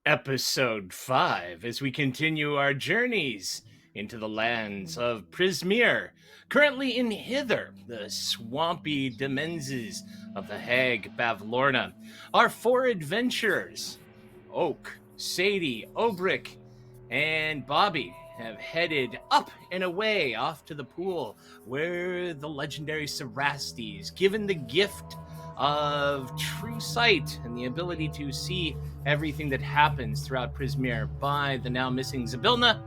Episode 5, as we continue our journeys into the lands of Prismere, currently in Hither, the swampy demesnes of the hag Bavlorna. Our 4 adventurers, Oak, Sadie, Obrik, and Bobby, have headed up and away off to the pool where the legendary Cerastes, given the gift of true sight and the ability to see everything that happens throughout Prismere by the now missing Zybilna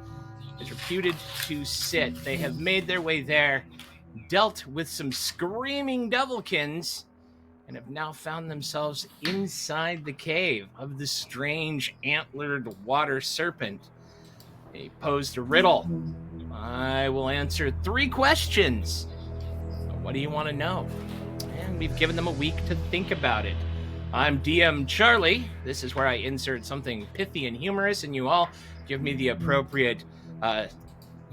is reputed to sit. They have made their way there, dealt with some screaming devilkins, and have now found themselves inside the cave of the strange antlered water serpent. They posed a riddle. I will answer 3 questions. What do you want to know? And we've given them a week to think about it. I'm DM Charlie. This is where I insert something pithy and humorous, and you all give me the appropriate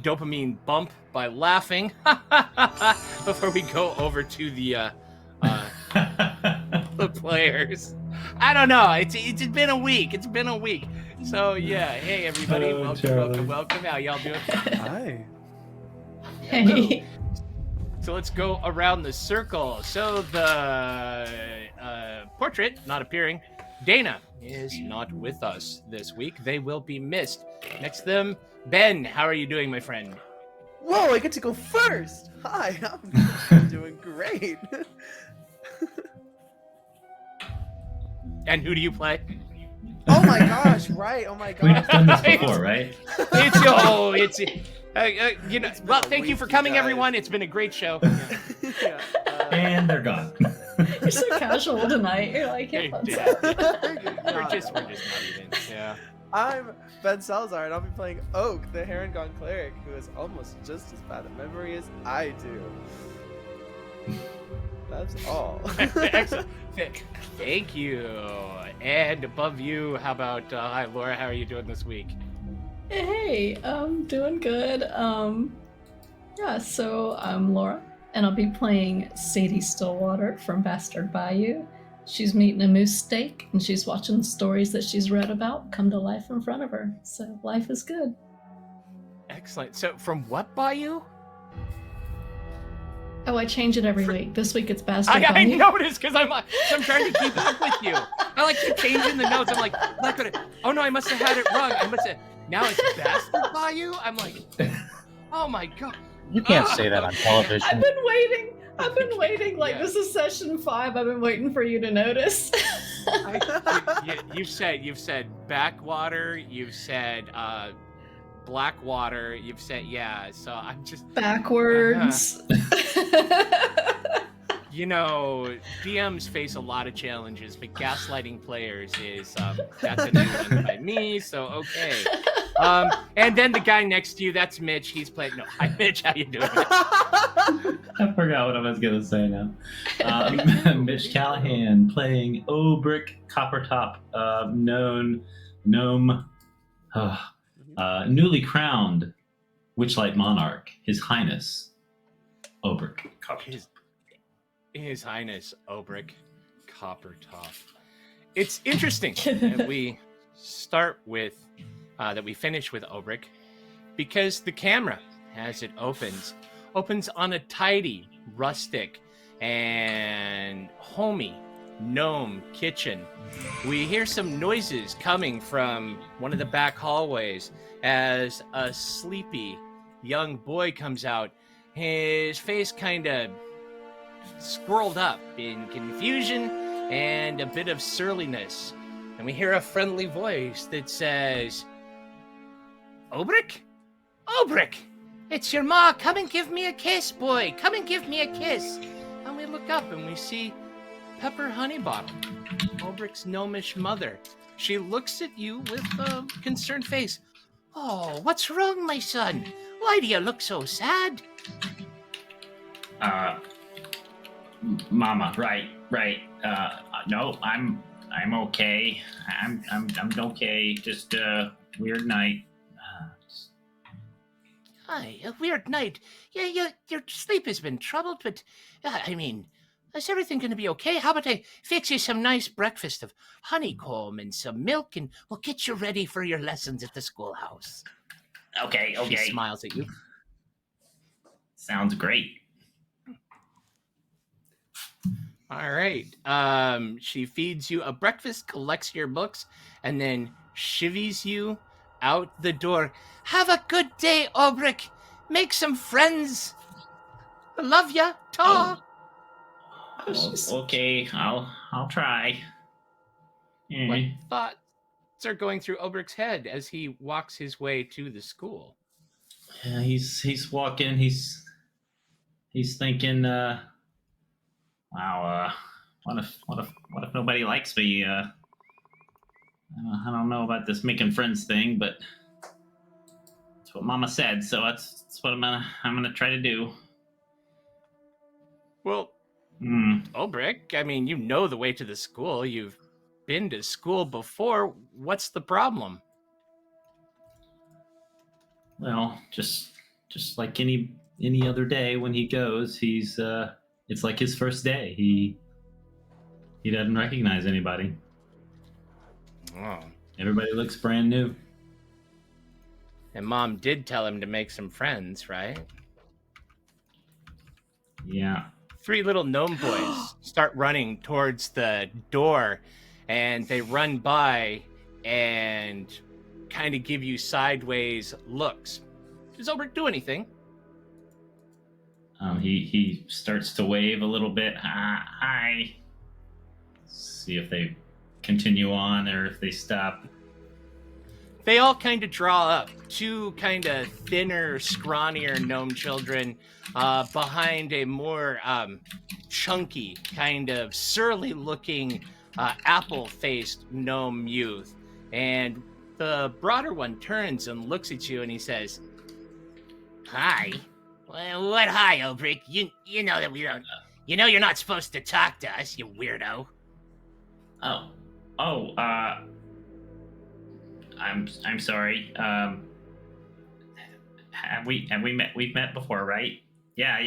dopamine bump by laughing before we go over to the players. I don't know. It's been a week. It's been a week. So yeah, hey everybody, welcome. How y'all doing? Hi. Hey. So let's go around the circle. So the portrait not appearing. Dana is not with us this week. They will be missed. Next to them, Ben. How are you doing, my friend? Whoa, I get to go first. Hi, I'm doing great. And who do you play? Oh my gosh, right. Oh my gosh. We've done this before, right? Well, thank you for coming, everyone. It's been a great show. Yeah, And they're gone. You're so casual tonight. You're like, yeah, We're just not even. Yeah. I'm Ben Salazar, and I'll be playing Oak, the Heron Gone cleric, who is almost just as bad at memory as I do. That's all. Excellent. Thank you. And above you, how about hi Laura? How are you doing this week? Hey, doing good. Yeah, so I'm Laura, and I'll be playing Sadie Stillwater from Bastard Bayou. She's meeting a moose steak, and she's watching the stories that she's read about come to life in front of her. So life is good. Excellent. So from what bayou? Oh, I change it every week. This week it's Bastard I Bayou. noticed because I'm trying to keep up with you. I keep changing the notes. I'm like, not gonna. Oh no, I must have had it wrong. I must have. Now it's Bastard Bayou. I'm like, oh my god. You can't say that on television. I've been waiting. Like, Yeah. This is session 5. I've been waiting for you to notice. You've said backwater. You've said Blackwater. You've said so. I'm just Backwards. DMs face a lot of challenges, but gaslighting players is that's a new one by me. So okay. And then the guy next to you, that's Mitch. He's playing. No, hi Mitch. How you doing? I forgot what I was going to say now. Mitch Callahan playing Obrik Coppertop, newly crowned Witchlight Monarch, His Highness Obrik Coppertop. His Highness Obrik Coppertop. It's interesting that we start with that we finish with Obrik because the camera, as it opens on a tidy, rustic, and homey gnome kitchen. We hear some noises coming from one of the back hallways as a sleepy young boy comes out. His face kind of squirreled up in confusion and a bit of surliness. And we hear a friendly voice that says, Obrik? Obrik! It's your ma. Come and give me a kiss, boy. Come and give me a kiss. And we look up and we see Pepper Honeybottom, Obrik's gnomish mother. She looks at you with a concerned face. Oh, what's wrong, my son? Why do you look so sad? Mama, right. No, I'm okay. I'm okay. Just weird night. Aye, a weird night. Yeah, your sleep has been troubled, but is everything going to be okay? How about I fix you some nice breakfast of honeycomb and some milk, and we'll get you ready for your lessons at the schoolhouse. Okay. She smiles at you. Sounds great. All right. She feeds you a breakfast, collects your books, and then chivies you out the door. Have a good day, Obrik. Make some friends. I love ya. Ta. Okay, I'll try. What thoughts are going through Obrik's head as he walks his way to the school? Yeah, he's walking. He's thinking. Wow. What if nobody likes me? I don't know about this making friends thing, but that's what Mama said. So that's what I'm gonna try to do. Well, Obrik, I mean, you know the way to the school. You've been to school before. What's the problem? Well, just like any other day when he goes, he's it's like his first day. He doesn't recognize anybody. Oh. Everybody looks brand new. And Mom did tell him to make some friends, right? Yeah. 3 little gnome boys start running towards the door, and they run by and kind of give you sideways looks. Does Obrik do anything? He starts to wave a little bit. Hi. See if they continue on or if they stop. They all kind of draw up. 2 kind of thinner, scrawnier gnome children behind a more chunky, kind of surly-looking, apple-faced gnome youth. And the broader one turns and looks at you and he says, "Hi." "Well, what hi, Obrik? You know that we don't... You know you're not supposed to talk to us, you weirdo." I'm sorry. Have we met? We've met before, right? Yeah.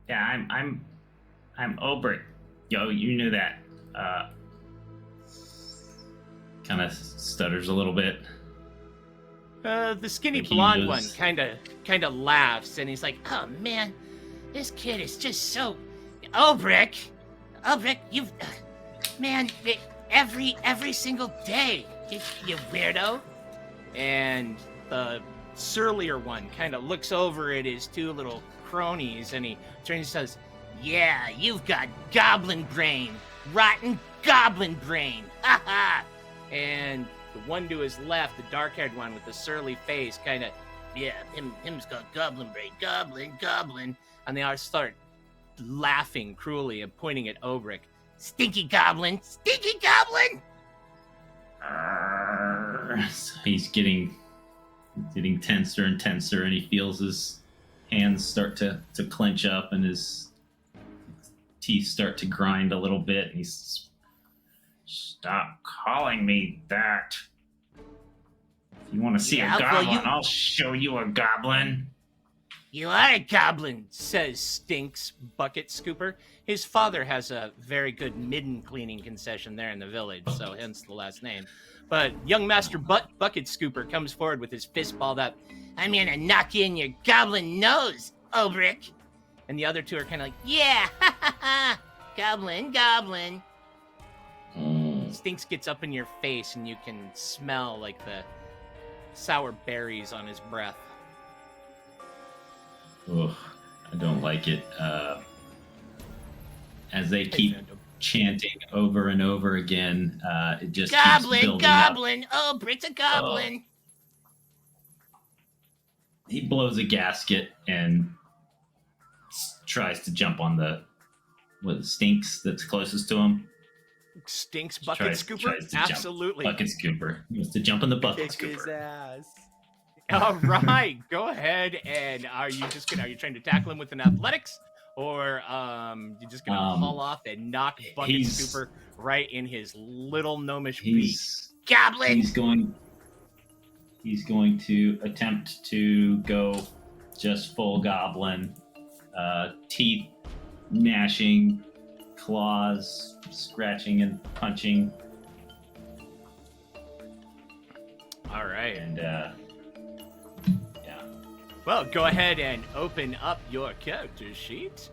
I'm Obrik. Yo, you knew that. Kind of stutters a little bit. The skinny Like he blonde knows- one kind of laughs, and he's like, "Oh man, this kid is just so... Obrik, you've... Man, every single day, you weirdo." And the surlier one kind of looks over at his 2 little cronies, and he turns and says, "Yeah, you've got goblin brain, rotten goblin brain, ha ha." And the one to his left, the dark-haired one with the surly face, kind of, "Yeah, him's got goblin brain, goblin." And they all start laughing cruelly and pointing at Obrik. Stinky goblin! So he's getting tenser and tenser, and he feels his hands start to clench up, and his teeth start to grind a little bit. And he's, "Stop calling me that. If you want to see a goblin, I'll show you a goblin." "You are a goblin," says Stinks Bucket Scooper. His father has a very good midden cleaning concession there in the village, so hence the last name. But young Master Bucket Scooper comes forward with his fist balled up. "I'm gonna knock you in your goblin nose, Obrik." And the other 2 are kind of like, "Yeah, ha ha ha, goblin." Stinks gets up in your face, and you can smell like the sour berries on his breath. Ugh, I don't like it. As they keep chanting over and over again, it just keeps building up. Obrik's a goblin. He blows a gasket and tries to jump on the Stinks that's closest to him. Stinks Bucket Scooper? Absolutely. Bucket Scooper. He wants to jump on the Bucket Kick his Scooper. ass. All right, go ahead. And are you trying to tackle him with an athletics, or you're just gonna haul off and knock Bucket Scooper right in his little gnomish beak? Goblin. He's going to attempt to go just full goblin, teeth gnashing, claws scratching and punching. All right. And well, go ahead and open up your character sheet.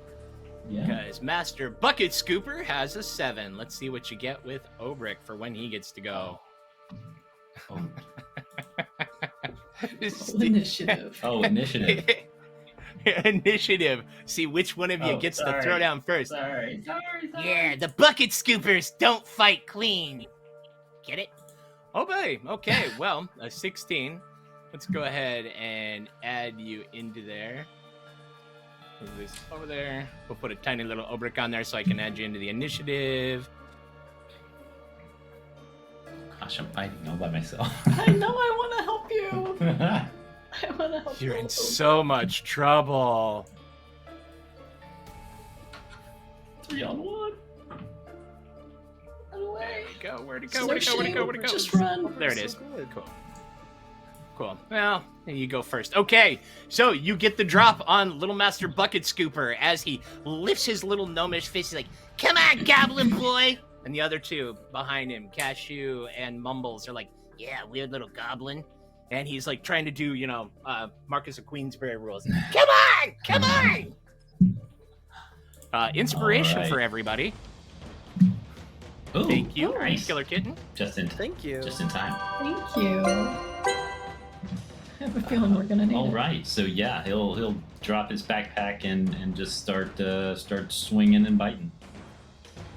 Yeah. Because Master Bucket Scooper has a 7. Let's see what you get with Obrik for when he gets to go. Initiative. Oh, initiative. initiative. See which one of you gets to throw down first. Sorry. Yeah, the bucket scoopers don't fight clean. Get it? Oh boy. Okay. Well, a 16. Let's go ahead and add you into there. Move this over there. We'll put a tiny little Obrik on there so I can add you into the initiative. Gosh, I'm fighting all by myself. I know I want to help you. I want to help you. You're in so much trouble. 3-on-1. Run away. Where'd it So go? Where'd it go? Where'd it go? shame. Where'd it go? Just run. There it So is. good. Cool. Well, you go first. Okay, so you get the drop on Little Master Bucket Scooper as he lifts his little gnomish fist. He's like, "Come on, Goblin Boy!" And the other two behind him, Cashew and Mumbles, are like, "Yeah, weird little goblin." And he's like trying to do, Marcus of Queensberry rules. Come on! Inspiration All right. for everybody. Ooh, Thank you, nice. Killer Kitten. Just in Thank you. time. Thank you. I have a feeling we're gonna need All it. right, so yeah, he'll drop his backpack and just start swinging and biting.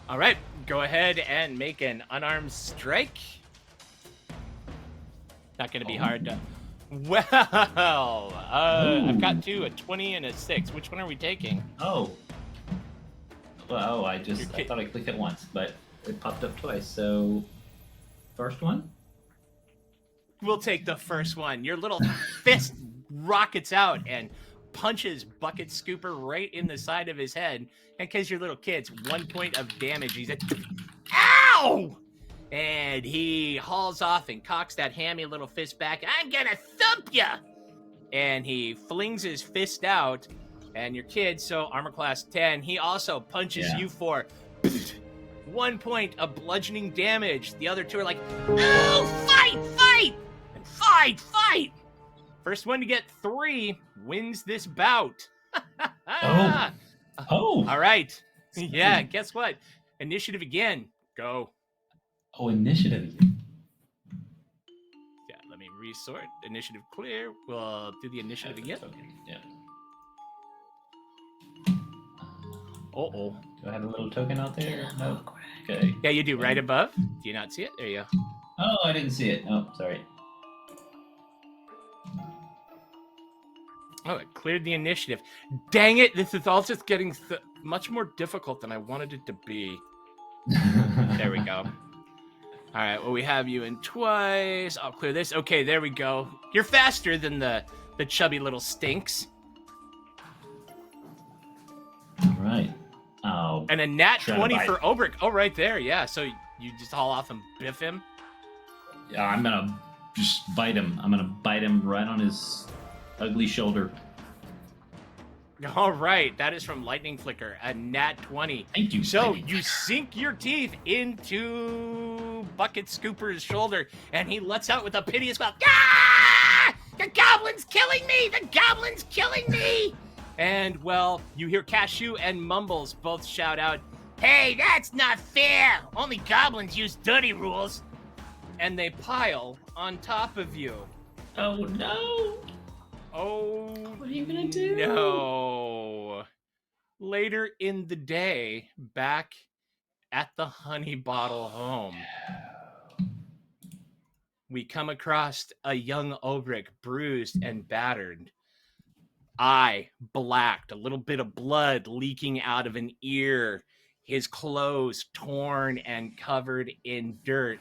All right, go ahead and make an unarmed strike. Not going to be hard to... Well, I've got two, a 20 and a 6. Which one are we taking? Oh, well, I Your kid- thought I clicked it once, but it popped up twice. So, first one. We'll take the first one. Your little fist rockets out and punches Bucket Scooper right in the side of his head. And because you're little kids, 1 point of damage. He's like, ow! And he hauls off and cocks that hammy little fist back. I'm gonna thump ya! And he flings his fist out. And your kid, so armor class 10, he also punches Yeah. you for 1 point of bludgeoning damage. The other two are like, oh, fight! And fight! First one to get 3 wins this bout. Oh. All right. Yeah, guess what? Initiative again. Go. Oh, initiative. Yeah, let me resort. Initiative clear. We'll do the initiative again. Token. Yeah. Uh-oh. Do I have a little token out there? No. Okay. Yeah, you do right above. Do you not see it? There you go. Oh, I didn't see it. Oh, sorry. Oh, it cleared the initiative. Dang it, this is all just getting much more difficult than I wanted it to be. There we go. All right, well, we have you in twice. I'll clear this. Okay, there we go. You're faster than the chubby little stinks. All right. Oh. And a nat Try to 20 bite. for Obrik. Oh, right there, yeah. So you just haul off and biff him. Yeah, I'm gonna just bite him. I'm gonna bite him right on his ugly shoulder. All right, that is from Lightning Flicker, a nat 20. Thank you. So Teddy. you sink your teeth into Bucket Scooper's shoulder, and he lets out with a piteous wail. Ah! The goblin's killing me! The goblin's killing me! And, well, you hear Cashew and Mumbles both shout out, hey, that's not fair! Only goblins use dirty rules! And they pile on top of you. Oh no! Oh, What are you gonna do? no. Later in the day, back at the Honey Bottle home, we come across a young Obrik, bruised and battered. Eye blacked, a little bit of blood leaking out of an ear, his clothes torn and covered in dirt.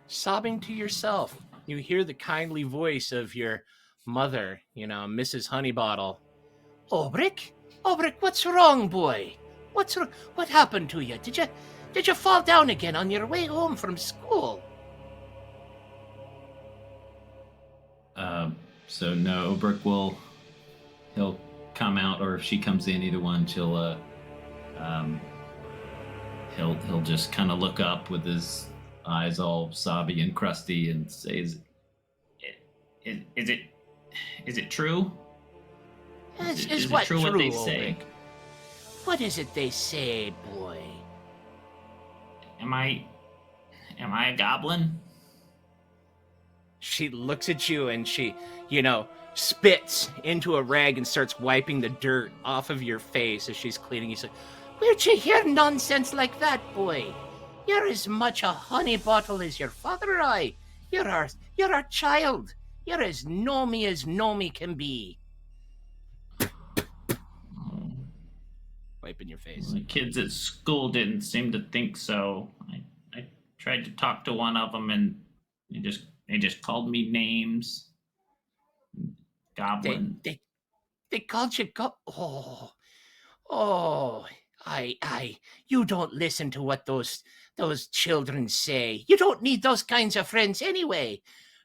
Sobbing to yourself, you hear the kindly voice of your mother, Mrs. Honeybottle. Obrik, what's wrong, boy? What's wrong? What happened to you? Did you fall down again on your way home from school? So no, Obrik he'll come out, or if she comes in, either one, he'll just kind of look up with his eyes all sobby and crusty and say, "Is it true? Is it what true what they say? Obrik? What is it they say, boy? Am I a goblin?" she looks at you and she, spits into a rag and starts wiping the dirt off of your face as she's cleaning. She's like, "Where'd you hear nonsense like that, boy? You're as much a honey bottle as your father or I. You're our child. You're as Nomi can be." Wiping your face. The kids at school didn't seem to think so. I tried to talk to one of them, and they just called me names. Goblin. They called you Oh, you don't listen to what those children say. You don't need those kinds of friends anyway.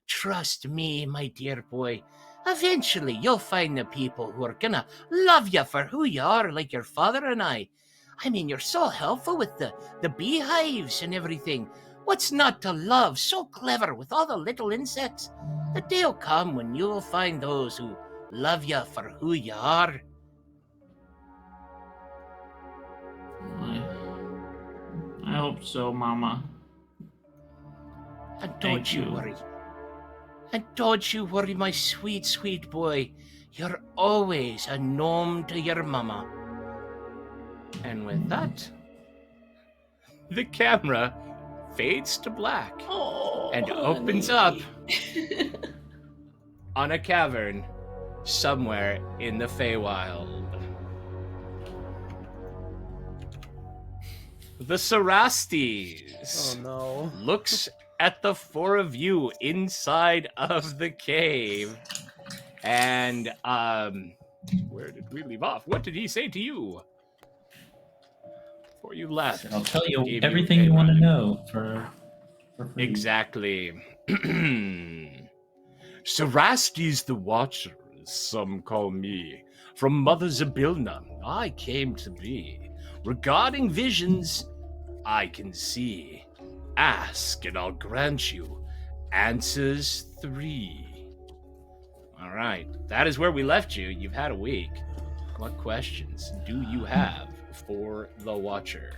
Trust me, my dear boy. Eventually, you'll find the people who are gonna love you for who you are, like your father and I. I mean, you're so helpful with the beehives and everything. What's not to love? So clever with all the little insects. The day'll come when you'll find those who love you for who you are. I hope so, Mama. And don't you worry. And don't you worry, my sweet, sweet boy. You're always a gnome to your mama. And with that, the camera fades to black and opens up on a cavern somewhere in the Feywild. The Cerastes looks at the four of you inside of the cave. And, where did we leave off? What did he say to you? Before you left. I'll tell you everything you want to know for free. Exactly. Cerastes the Watcher, as some call me. From Mother Zabilna, I came to be. Regarding visions, I can see. Ask and I'll grant you answers 3. All right, that is where we left you. You've had a week. What questions do you have for the Watcher?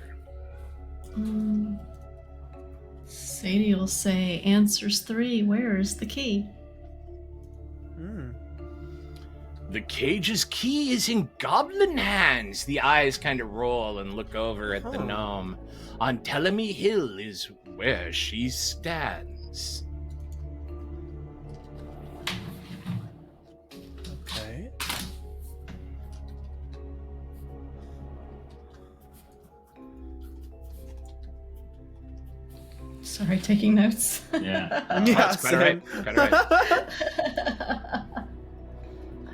Sadie will say, answers 3, where is the key? The cage's key is in goblin hands. The eyes kind of roll and look over at the gnome. On Telemy Hill is where she stands. Okay. Sorry, taking notes. Yeah. Yeah, Got it right.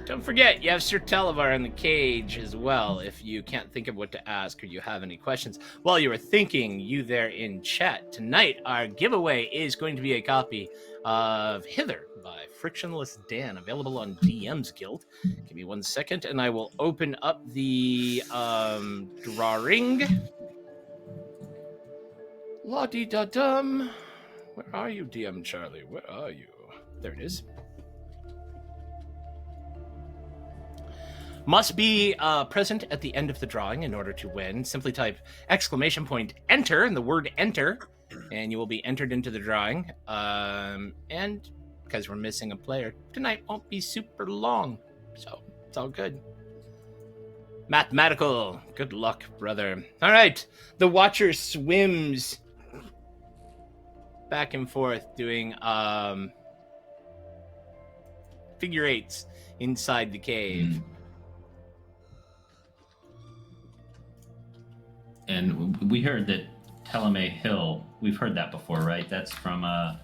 Don't forget, you have Sir Televar in the cage as well if you can't think of what to ask or you have any questions. While you are thinking, you there in chat, tonight our giveaway is going to be a copy of Hither by Frictionless Dan, available on DM's Guild. Give me 1 second and I will open up the drawing. La-dee-da-dum. Where are you, DM Charlie? Where are you? There it is. Must be present at the end of the drawing in order to win. Simply type !enter and the word enter, and you will be entered into the drawing. And because we're missing a player, tonight won't be super long. So it's all good. Mathematical. Good luck, brother. All right. The Watcher swims back and forth doing figure eights inside the cave. And we heard that Teleme Hill, we've heard that before, right? That's from,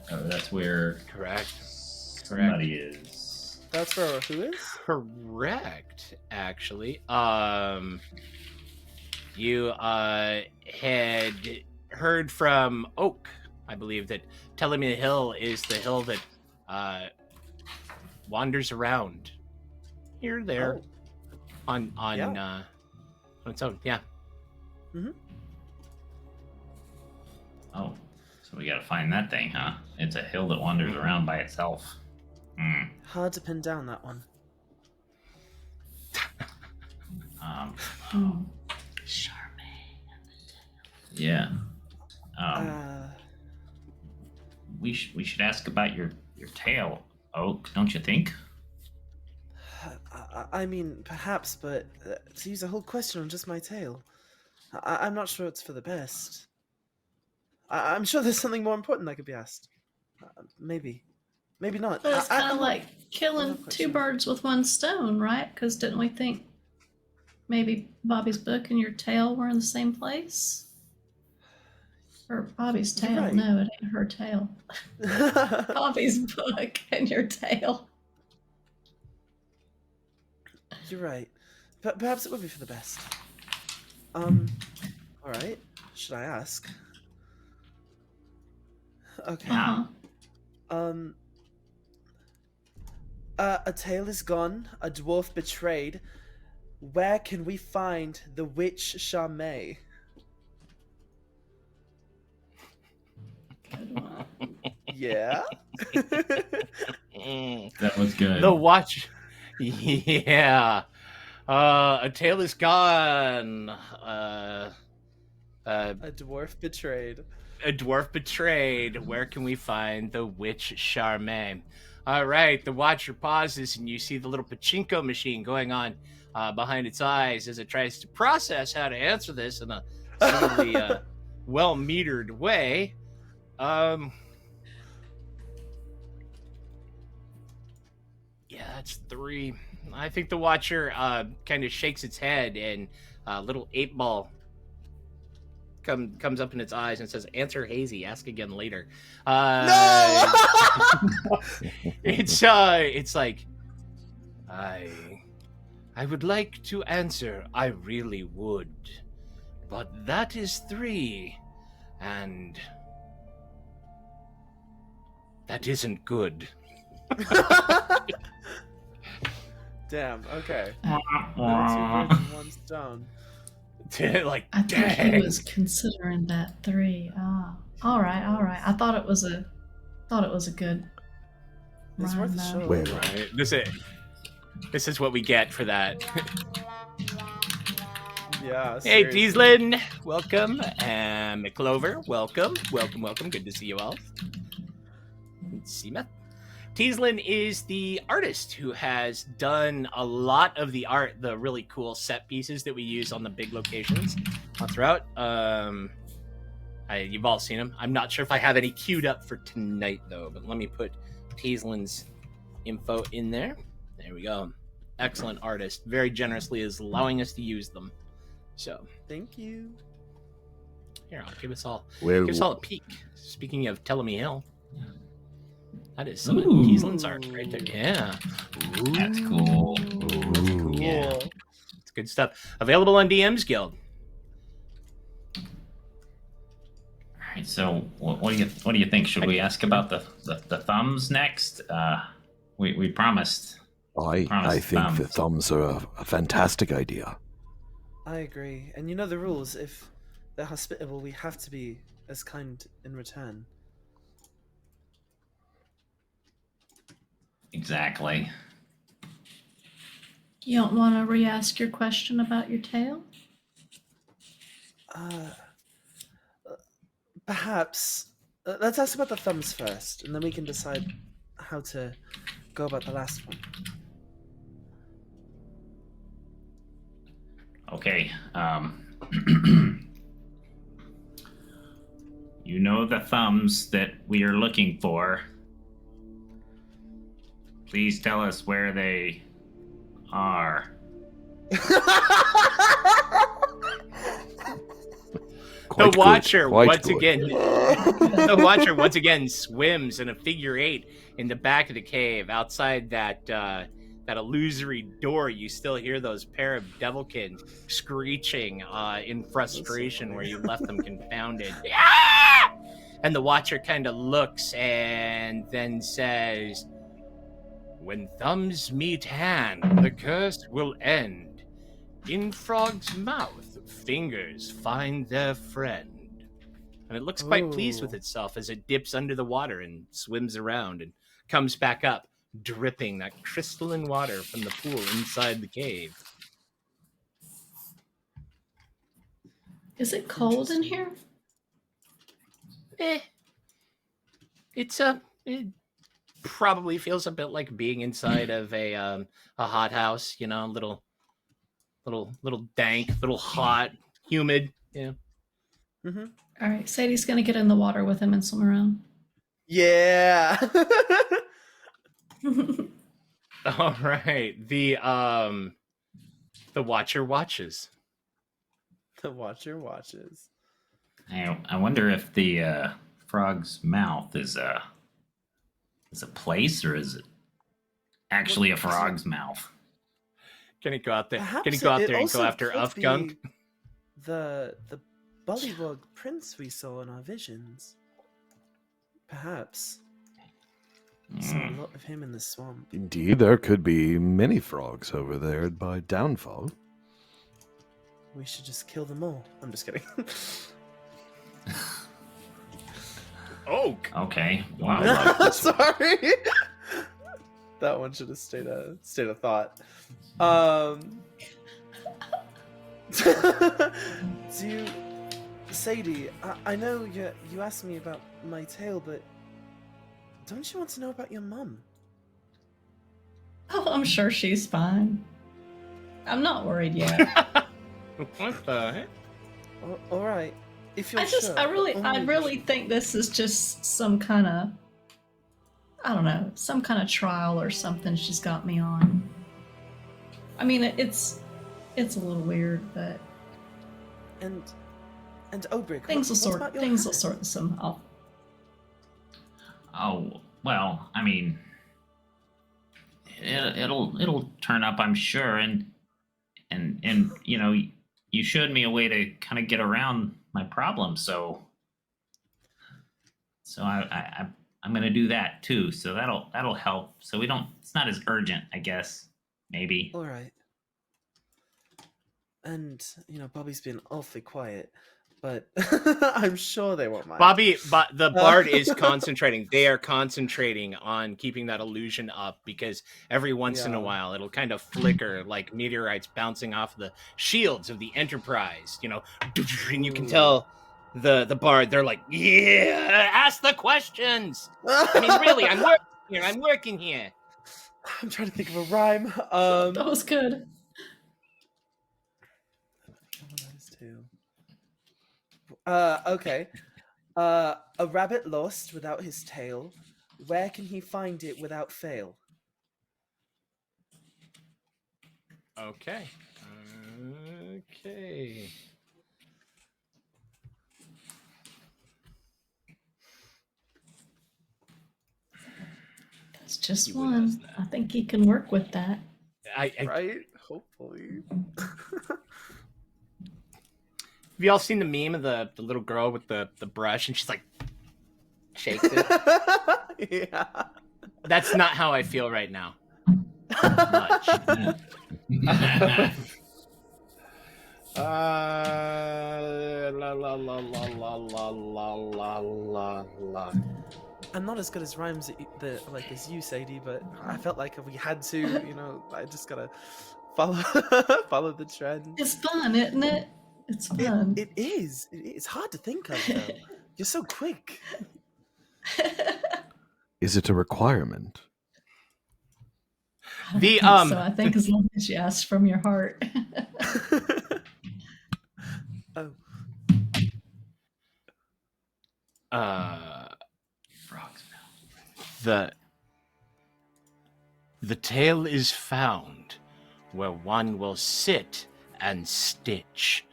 that's where... Correct. Somebody is. That's where who is? Correct, actually. You had heard from Oak, I believe, that Teleme Hill is the hill that wanders around here, there, on its own. Yeah. Mm-hmm. Oh, so we gotta find that thing, huh? It's a hill that wanders around by itself. Hard to pin down that one. Yeah. We should ask about your your tail, Oak, don't you think? I mean, perhaps, but to use a whole question on just my tail, I'm not sure it's for the best. I'm sure there's something more important that could be asked. Maybe. Maybe not. But it's kind I'm of not- like killing not quite two sure. birds with one stone, right? Because didn't we think maybe Bobby's book and your tail were in the same place? Or Bobby's You're tail? right. No, it ain't her tail. Bobby's book and your tail. You're right. But perhaps it would be for the best. Alright. Should I ask? Okay. Yeah. A tail is gone, a dwarf betrayed. Where can we find the witch Charmaine? Good one. Yeah? That was good. The watch. Yeah. A tail is gone. A dwarf betrayed. A dwarf betrayed. Where can we find the witch Charmaine? All right, the watcher pauses, and you see the little pachinko machine going on behind its eyes as it tries to process how to answer this in a seemingly well-metered way. Yeah, it's 3. I think the watcher kind of shakes its head, and a little 8-ball comes up in its eyes and says, "Answer hazy. Ask again later." No! It's like, I would like to answer. I really would, but that is 3, and that isn't good. Damn, okay. Wah, Two wah. birds with one stone. Like, I think he dang. was considering that 3. Ah, all right. I thought it was a good. It's worth a rhyme, though. shot. Wait, Right. This is what we get for that. Yeah. Hey, seriously. Teaslin, welcome. And McClover, welcome. Good to see you all. Seema. Teaslin is the artist who has done a lot of the art, the really cool set pieces that we use on the big locations throughout. You've all seen them. I'm not sure if I have any queued up for tonight, though, but let me put Teaslin's info in there. There we go. Excellent artist. Very generously is allowing us to use them. So, Thank you. here, I'll give us all Well, a peek. Speaking of Telemy Hill, that is some Ooh. of Teaslin's art right there. Yeah. That's cool. Cool. Yeah. It's good stuff. Available on DM's Guild. All right. So, what do you think? Should we ask about the thumbs next? We promised. I Promise think the thumbs. thumbs are a fantastic idea. I agree. And you know the rules. If they're hospitable, we have to be as kind in return. Exactly. You don't want to re-ask your question about your tail? Perhaps. Let's ask about the thumbs first, and then we can decide how to go about the last one. Okay. You know the thumbs that we are looking for. Please tell us where they are. The Quite Watcher good, quite once good. again. The Watcher once again swims in a figure 8 in the back of the cave. Outside that illusory door, you still hear those pair of devilkin screeching in frustration where you left them confounded. Ah! And the Watcher kind of looks and then says, "When thumbs meet hand, the curse will end. In frog's mouth, fingers find their friend." And it looks quite pleased with Ooh. itself as it dips under the water and swims around and comes back up, dripping that crystalline water from the pool inside the cave. Is it cold in here? It's probably feels a bit like being inside of a hothouse. You know, little dank, little hot, humid. Yeah. Mm-hmm. All right, Sadie's gonna get in the water with him and swim around. Yeah. All right. The Watcher watches. The Watcher watches. I wonder if the frog's mouth is a place, or is it actually a frog's mouth? Can he go out there? Perhaps Can he go out it there and go also after could Ufgunk? be The Bullywug prince we saw in our visions. Perhaps. We saw a lot of him in the swamp. Indeed, there could be many frogs over there by Downfall. We should just kill them all. I'm just kidding. Oh, Okay. Wow. Sorry. That one should have stayed a thought. Sadie, I know you asked me about my tale, but don't you want to know about your mum? Oh, I'm sure she's fine. I'm not worried yet. what the heck? All right, if you're sure. I Only- really think this is just some kind of, I don't know, some kind of trial or something she's got me on. I mean, it's a little weird, but And Obrik, things will what sort about your things will habit? sort some out. Oh well, I mean, it'll turn up, I'm sure, and you know, you showed me a way to kind of get around my problem, so I'm gonna do that too. So that'll help. So it's not as urgent, I guess. Maybe. All right. And Bobby's been awfully quiet, but I'm sure they won't mind. Bobby, but the bard is concentrating. They are concentrating on keeping that illusion up because every once in a Yeah. while it'll kind of flicker like meteorites bouncing off the shields of the Enterprise, and you can tell the bard, they're like, yeah, ask the questions. I mean, really, I'm working here. I'm trying to think of a rhyme. That was good. Okay. A rabbit lost without his tail. Where can he find it without fail? Okay. Okay. That's just He would ask one. that. I think he can work with that. Right? Hopefully. Have you all seen the meme of the little girl with the brush and she's like shakes it? Yeah. That's not how I feel right now. Much. La la la la la la la la la. I'm not as good as rhymes as you, Sadie, but I felt like if we had to, I just gotta follow the trend. It's fun, isn't it? It's fun. It is. It's hard to think of, though. You're so quick. Is it a requirement? I don't The, think so I think as long as you ask from your heart. Oh. Frog's mouth. The tale is found where one will sit and stitch,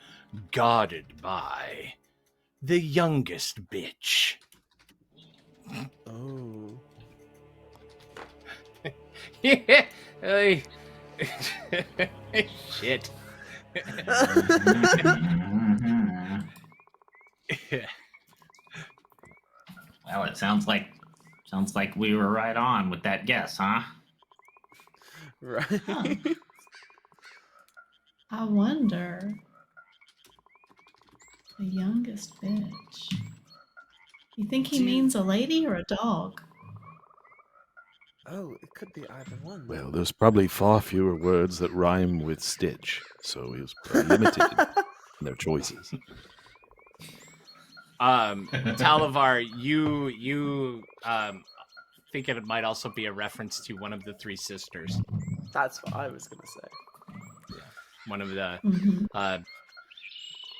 guarded by the youngest bitch. Oh. Hey. Shit. Well, it sounds like we were right on with that guess, huh? Right. Huh. I wonder. The youngest bitch. You think he Do you- means a lady or a dog? Oh, it could be either one. Well, there's probably far fewer words that rhyme with stitch, so he was pretty limited in their choices. Talavar, you thinking it might also be a reference to one of the three sisters. That's what I was gonna say. One of the Mhm.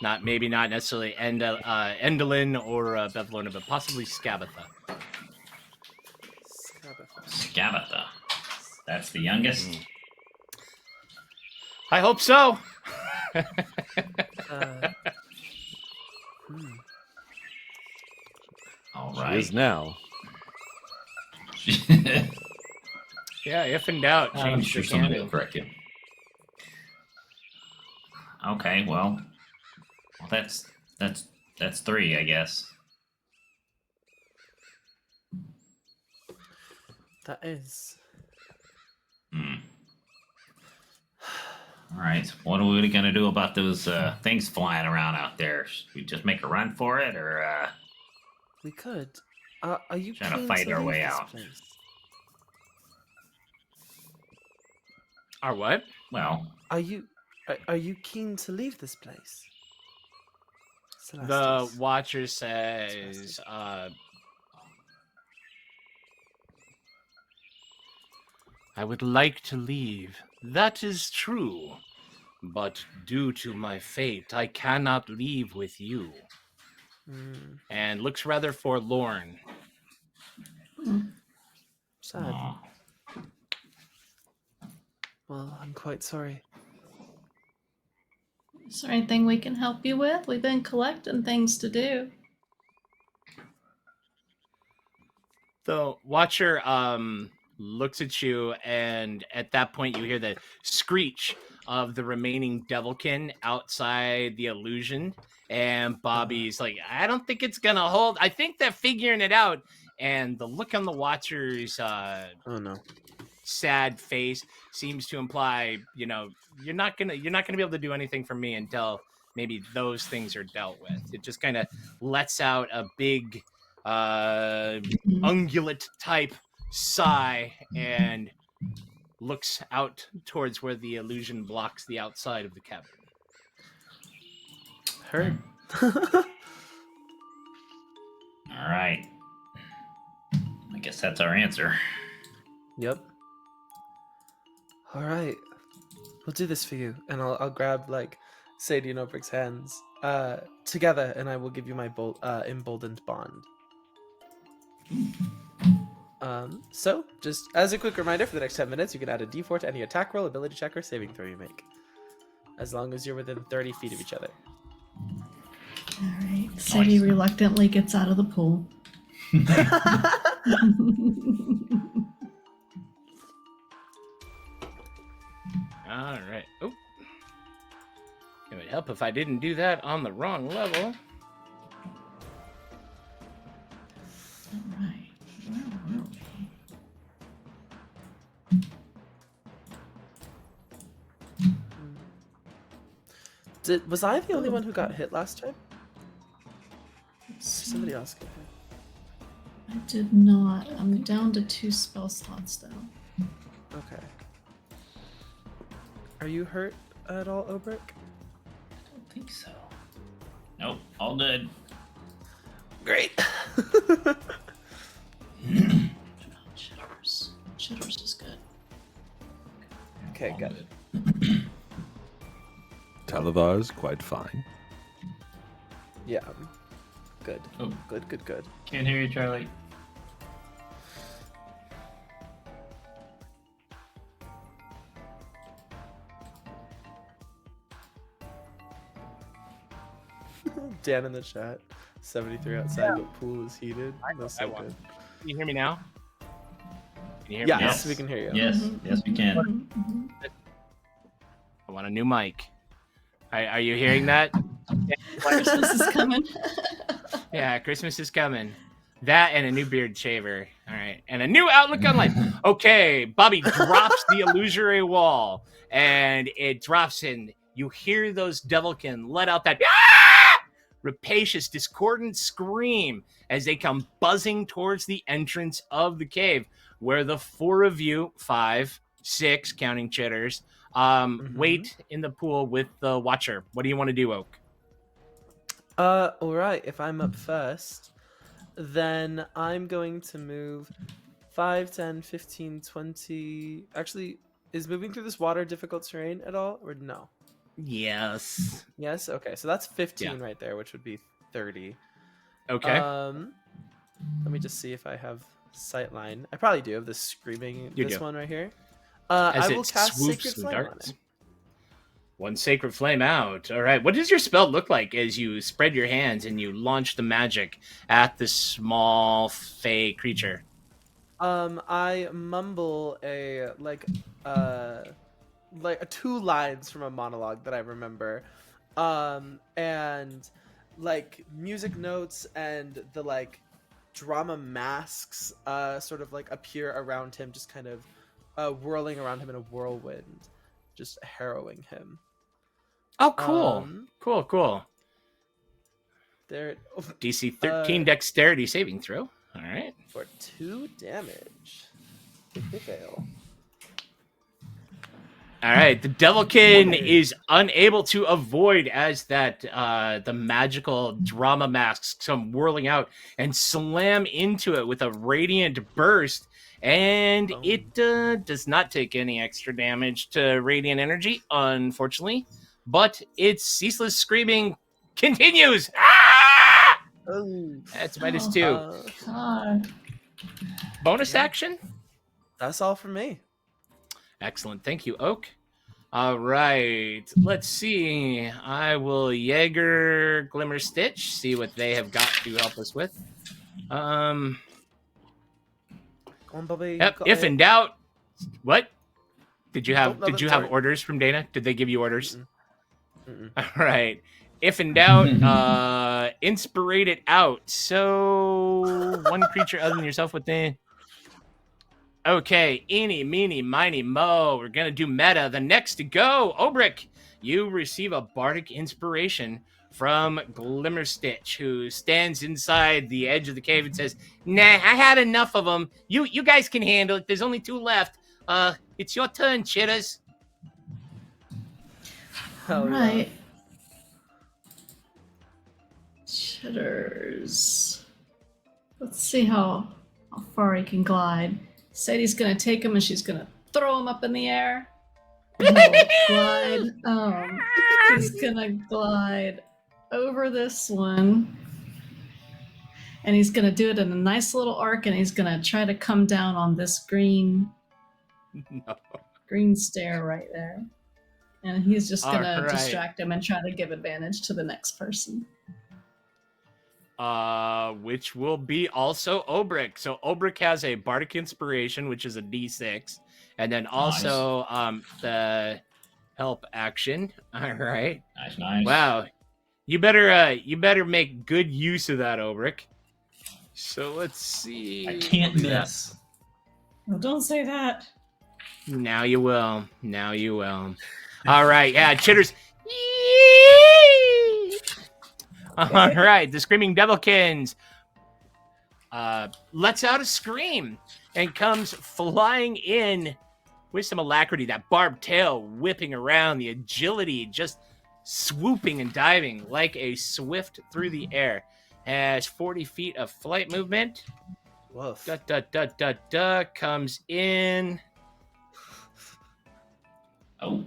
not necessarily Endolin or Bevlorna, but possibly Scabatha. Scabatha. That's the youngest. I hope so. All She right. is now. Yeah, if in doubt, I'm change sure the somebody canon. will correct you. Okay, well, that's 3, I guess. That is. All right, what are we gonna do about those things flying around out there? Should we just make a run for it, or We could. Are you Trying to keen fight our leave way this out. place? Or what? well, Are you keen to leave this place? The Cerastes. Watcher says, I would like to leave. That is true. But due to my fate, I cannot leave with you. And looks rather forlorn. Sad. aw. Well, I'm quite sorry. Is there anything we can help you with? We've been collecting things to do. The Watcher looks at you, and at that point you hear the screech of the remaining Devilkin outside the illusion. And Bobby's like, I don't think it's gonna hold. I think they're figuring it out. And the look on the Watcher's Oh no. sad face seems to imply, you're not gonna be able to do anything for me until maybe those things are dealt with. It just kind of lets out a big ungulate type sigh and looks out towards where the illusion blocks the outside of the cavern. Heard. All right. I guess that's our answer. Yep. All right. We'll do this for you, and I'll grab like Sadie and Obrik's hands together, and I will give you my emboldened bond. So, just as a quick reminder, for the next 10 minutes, you can add a d4 to any attack roll, ability check, or saving throw you make, as long as you're within 30 feet of each other. Alright. Sadie reluctantly gets out of the pool. All right. Oh, it would help if I didn't do that on the wrong level. Alright. Where were we? Was I the only one who got hit last time? Let's see. Somebody else got hit. I did not. I'm down to 2 spell slots though. Okay. Are you hurt at all, Obrik? I don't think so. Nope, all good. Great. Chitters. Chitters is good. Okay, All good. Talavar's quite fine. Yeah. Good. Oh. Good. Can't hear you, Charlie. Dan in the chat. 73 outside, but pool is heated. That's so good. Can you hear me now? Can you hear me Yes, now? Yes. we can hear you. Yes, yes, we can. Mhm. I want a new mic. Are you hearing that? Christmas is coming. Yeah, Christmas is coming. That and a new beard shaver. All right. And a new outlook on life. Okay, Bobby drops the illusory wall, and it drops in. You hear those Devilkin let out that rapacious, discordant scream as they come buzzing towards the entrance of the cave, where the 4 of you, 5, 6, counting Chitters, wait in the pool with the Watcher. What do you want to do, Oak? Alright, if I'm up first, then I'm going to move 5, 10, 15, 20. Actually, is moving through this water difficult terrain at all, or no? Yes. Yes. Okay, so that's 15 right there, which would be 30. Okay. Let me just see if I have sightline. I probably do have this screaming. You this do. one right here. As I will it cast swoops Sacred and Flame on darts. it. One sacred flame out. All right. What does your spell look like as you spread your hands and you launch the magic at the small fey creature? I mumble like 2 lines from a monologue that I remember, and like music notes and the like drama masks sort of like appear around him, just kind of whirling around him in a whirlwind, just harrowing him. Oh, cool. Cool. There, DC 13 dexterity saving throw. All right. for 2 damage. If they fail. All right. The Devilkin is unable to avoid as that the magical drama masks come whirling out and slam into it with a radiant burst. And it does not take any extra damage to radiant energy, unfortunately. But its ceaseless screaming continues. Ah! Oh, That's -2. God. Bonus yeah. action? That's all for me. Excellent. Thank you, Oak. All right. Let's see. I will Jaeger Glimmer Stitch, see what they have got to help us with. Come on, Bobby. Yep. You got If it. in doubt, what? Did you have Oh, no, did you sorry. have orders from Dana? Did they give you orders? Mm-mm. All right. If in doubt, inspirate it out. So one creature other than yourself within. Okay, eeny, meeny, miny, mo. We're gonna do meta. The next to go, Obrik. You receive a bardic inspiration from Glimmerstitch, who stands inside the edge of the cave and says, "Nah, I had enough of them. You guys can handle it. There's only 2 left. It's your turn, Chitters." Hell All yeah. right. Chitters. Let's see how far he can glide. Sadie's gonna take him and she's gonna throw him up in the air. And he'll glide. He's gonna glide over this one. And he's gonna do it in a nice little arc, and he's gonna try to come down on this green stair right there. And he's just gonna All right. distract him and try to give advantage to the next person. Which will be also Obrik. So Obrik has a bardic inspiration, which is a D6, and then also the help action. All right. Nice. Wow. You better make good use of that, Obrik. So let's see. I can't miss. Oh, don't say that. Now you will. All right. Yeah, Chitters. All right. The Screaming Devilkins lets out a scream and comes flying in with some alacrity. That barbed tail whipping around, the agility just swooping and diving like a swift through the air. Has 40 feet of flight movement. Woof. Comes in. Oh,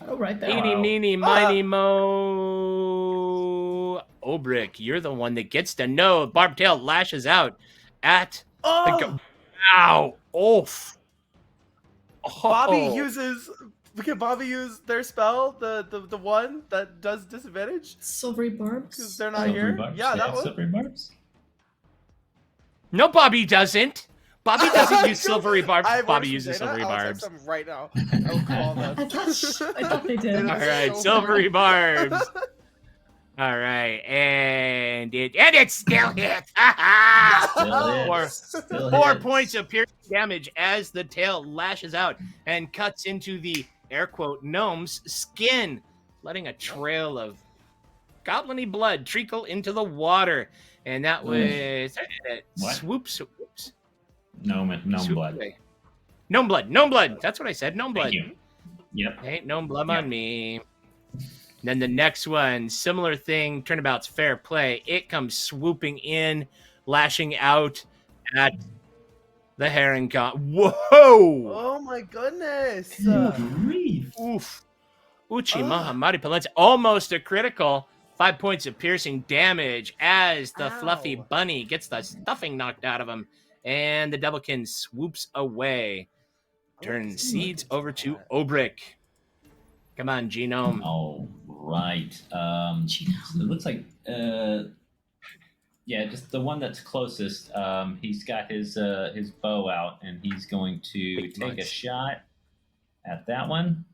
Right there. Eeny, Wow. meeny, miny, mo. Obrik, you're the one that gets to know. Barbtail lashes out at the Oh, Ow! Oof! Bobby Oh. uses. Can Bobby use their spell, the one that does disadvantage? Silvery Because barbs. they're not silvery here. barbs. Yeah, that one. Silvery barbs. No, Bobby doesn't. Bobby doesn't use Cool. silvery barbs. I have Bobby orders uses from Dana. silvery I'll barbs. text them right now. I will call them. I thought they did. Dana, All right, so silvery bad. barbs. All right, and it still hits. Four- Still 4 hits. points of piercing damage as the tail lashes out and cuts into the air quote gnome's skin, letting a trail of goblin-y blood trickle into the water. And that was What? swoops. Gnome Swoop blood. away. Gnome blood. That's what I said. Gnome blood. Thank you. Yep. Ain't gnome blood Yep. on me. Then the next one, similar thing, turnabout's fair play. It comes swooping in, lashing out at The heron Whoa! Oh my goodness! Good grief. Oof. Uchi Ugh. Mahamari Palets. Almost a critical. 5 points of piercing damage as the fluffy Ow. bunny gets the stuffing knocked out of him. And the Devilkin swoops away. Turn seeds over to Obrik. Come on, Genome. All right. It looks like, yeah, just the one that's closest. He's got his bow out, and he's going to take a shot at that one.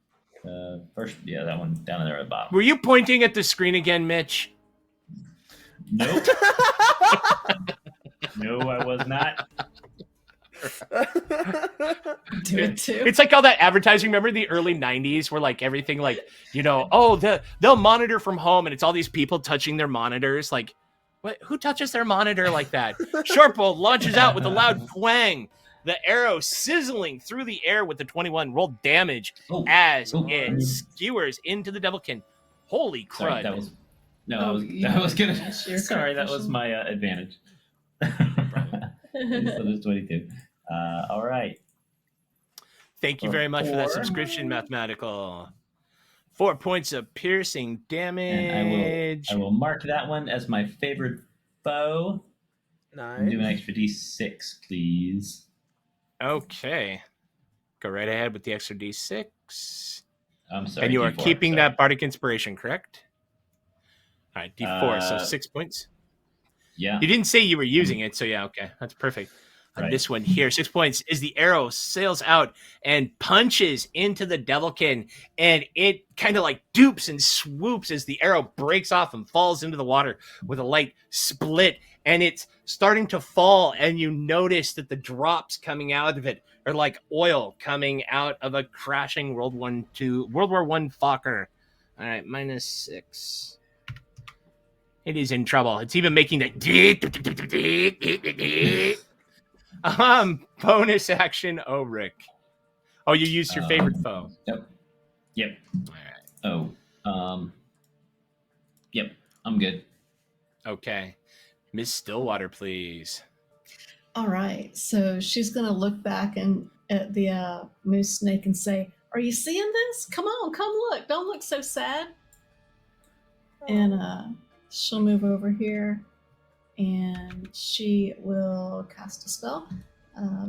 First, yeah, that one down there at the bottom. Were you pointing at the screen again, Mitch? Nope. No, I was not. Do it too. It's like all that advertising. Remember the early 90s where like everything like, you know, oh, they'll monitor from home and it's all these people touching their monitors. Like, what? Who touches their monitor like that? Shortbolt launches out with a loud twang. The arrow sizzling through the air with the 21 rolled damage as it skewers into the Devilkin. Holy crud. Sorry, that was... No, that was gonna... Sorry, that was my advantage. So there's 22. All right. Thank you very much for that subscription, Mathematical. 4 points of piercing damage. And I will mark that one as my favorite foe. Nice. Do an extra d6, please. Okay. Go right ahead with the extra d6. I'm sorry. And you are D4, keeping sorry. that Bardic Inspiration, correct? All right, d4, so 6 points. Yeah. You didn't say you were using it, so yeah, okay. That's perfect. Right. This one here, 6 points, is the arrow sails out and punches into the Devilkin, and it kind of like dupes and swoops as the arrow breaks off and falls into the water with a light split, and it's starting to fall, and you notice that the drops coming out of it are like oil coming out of a crashing World War I Fokker. All right, -6. It is in trouble. It's even making that bonus action, Obrik. Oh, you used your favorite foe. Yep. All right. Yep. I'm good. Okay. Miss Stillwater, please. All right, so she's gonna look back at the moose snake and say, "Are you seeing this? Come on, come look. Don't look so sad." And she'll move over here, and she will cast a spell.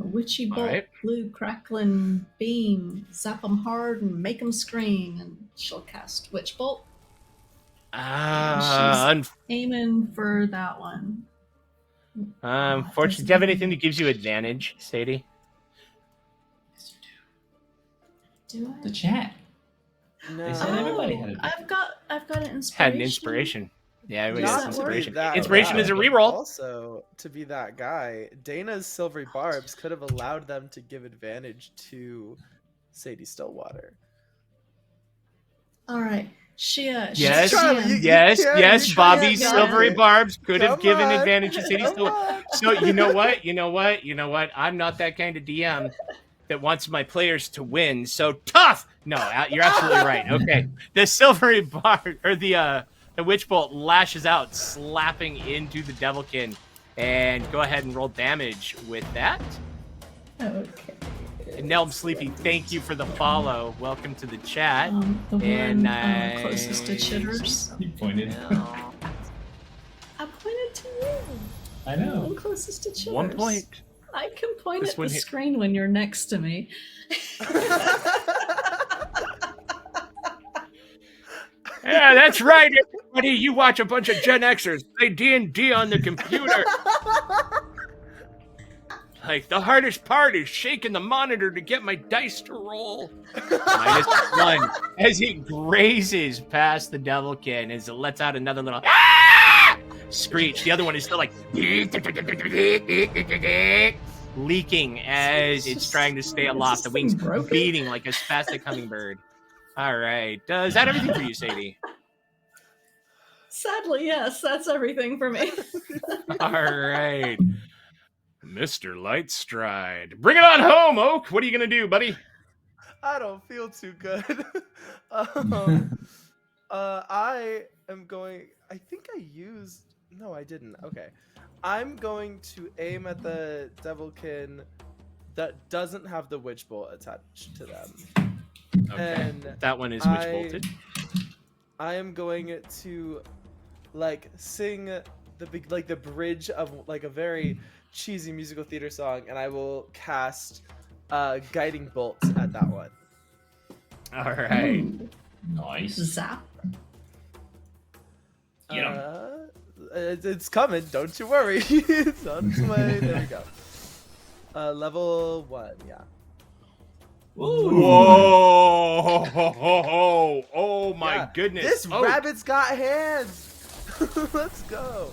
Witchy bolt, right. blue crackling beam, zap them hard and make them scream. And she'll cast witch bolt. Aiming for that one. Unfortunately, do you have anything that gives you advantage, Sadie? Yes, you Do I? The chat. No. They said everybody had it. I've got an inspiration. Had an inspiration. Yeah, everybody Not has to be inspiration. Inspiration is a reroll. Also, to be that guy, Dana's silvery barbs could have allowed them to give advantage to Sadie Stillwater. All right. Yes, Charlie, yes. Bobby's Yeah. silvery barbs could have Come given on. advantage to Sadie Come Stillwater. on. So you know what? I'm not that kind of DM that wants my players to win. So tough. No, you're absolutely right. Okay, the silvery barb or the witch bolt lashes out, slapping into the Devilkin, and go ahead and roll damage with that. Okay. And Nelm Sleepy, thank you for the follow. Welcome to the chat. The And one closest to Chitters. You pointed. I pointed to you. I The know. one closest to Chitters. 1 point. I can point This at one the here. screen when you're next to me. Yeah, that's right, everybody. You watch a bunch of Gen Xers play D&D on the computer. Like, the hardest part is shaking the monitor to get my dice to roll. -1 as it grazes past the Devilkin as it lets out another little screech. The other one is still like leaking as it's trying to stay aloft. The wings beating like a spastic hummingbird. All right. Is that everything for you, Sadie? Sadly, yes, that's everything for me. All right. Mr. Lightstride. Bring it on home, Oak. What are you going to do, buddy? I don't feel too good. I am going. I think I used. No, I didn't. Okay. I'm going to aim at the Devilkin that doesn't have the witch bolt attached to them. Okay. And That one is witch bolted. I am going to like sing the bridge of like a very cheesy musical theater song, and I will cast guiding bolt at that one. All right. Ooh, Nice. zap. Get 'em. It's coming, don't you worry. It's on its way. There we go. Level 1, yeah. Ooh. Whoa! Oh my Yeah, goodness! This Oak. rabbit's got hands. Let's go.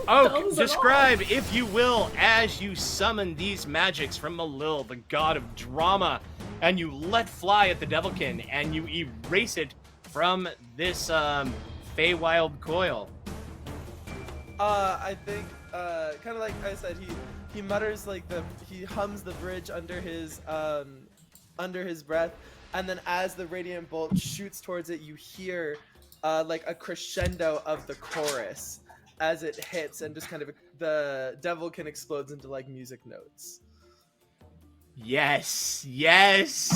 Oak, Thumbs and describe, if you will, as you summon these magics from Malil, the god of drama, and you let fly at the Devilkin, and you erase it from this Feywild coil. I think kind of like I said, he mutters like he hums the bridge under his breath, and then as the radiant bolt shoots towards it, you hear like a crescendo of the chorus as it hits, and just kind of the Devilkin explodes into like music notes. Yes,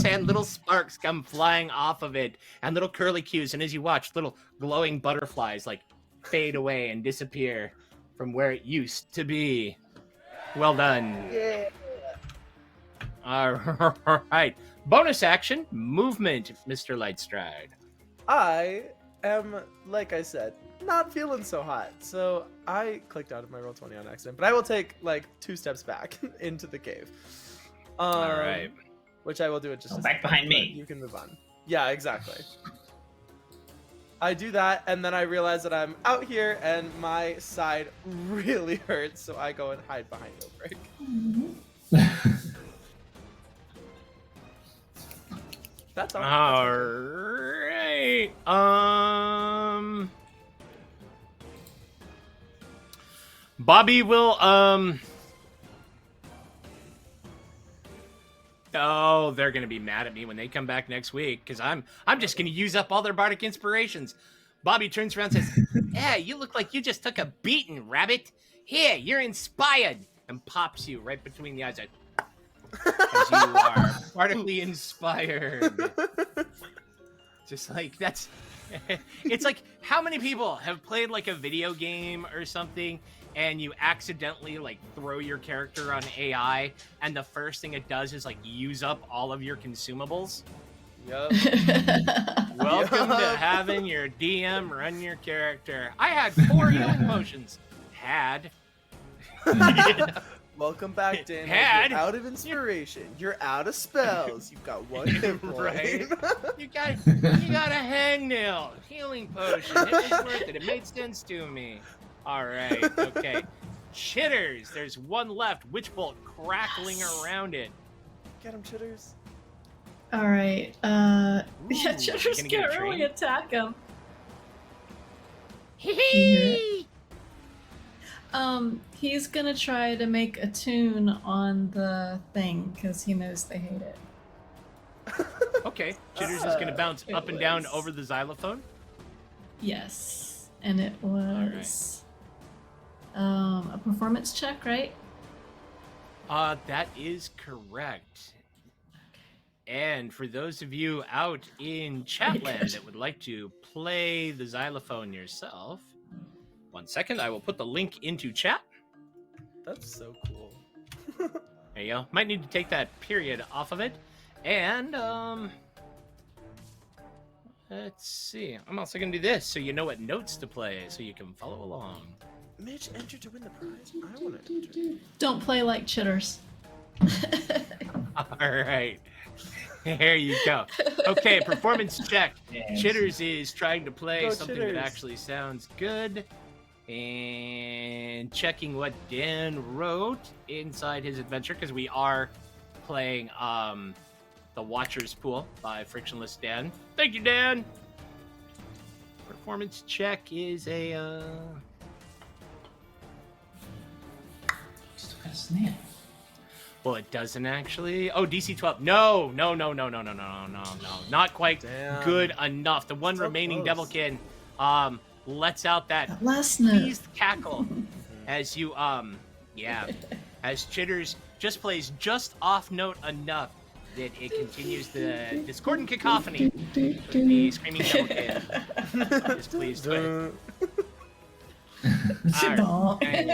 and little sparks come flying off of it, and little curlicues, and as you watch, little glowing butterflies like fade away and disappear from where it used to be. Well done. Yeah. All right. Bonus action, movement, Mr. Lightstride. I am, like I said, not feeling so hot, so I clicked out of my roll 20 on accident, but I will take like 2 steps back into the cave. All right. Which I will do it just Go a back second, behind but me. You can move on. Yeah, exactly. I do that, and then I realize that I'm out here, and my side really hurts, so I go and hide behind Obrik. That's all. All right. Bobby will Oh, they're gonna be mad at me when they come back next week because I'm just gonna use up all their bardic inspirations. Bobby turns around and says, "Yeah, you look like you just took a beating, rabbit. Here, you're inspired," and pops you right between the eyes. As you are bardically inspired. Just like that's. It's like how many people have played like a video game or something, and you accidentally like throw your character on AI, and the first thing it does is like use up all of your consumables. Yup. Welcome to Yup. having your DM run your character. I had 4 healing potions. Welcome back, Dan. Had- You're out of inspiration. You're out of spells. You've got 1 hit point. Right. You got a hangnail healing potion. It was worth it. It made sense to me. All right. Okay. Chitters. There's 1 left. Witch bolt crackling around it. Get him, Chitters. All right. Yeah, Ooh, Chitters gonna get a can't really train? attack him. Hee. He's gonna try to make a tune on the thing because he knows they hate it. Okay. Chitters is gonna bounce It up and down was- over the xylophone. Yes, and it was a performance check, right? That is correct. And for those of you out in Chatland that would like to play the xylophone yourself, 1 second, I will put the link into chat. That's so cool. There you go. Might need to take that period off of it. And, let's see. I'm also going to do this so you know what notes to play so you can follow along. Mitch entered to win the prize. I want to enter. Don't play like Chitters. All right. There you go. Okay, performance check. Yes. Chitters is trying to play Go something Chitters. that actually sounds good. And checking what Dan wrote inside his adventure, because we are playing The Watcher's Pool by Frictionless Dan. Thank you, Dan. Performance check is a Still got a snail. well, it doesn't actually. Oh, DC 12. No. Not quite Damn. good enough. The one So remaining close. Devilkin lets out that That last note. teased cackle as you yeah. as Chitters just plays just off note enough that it continues the discordant cacophony with the screaming Devilkin is pleased with. Alright.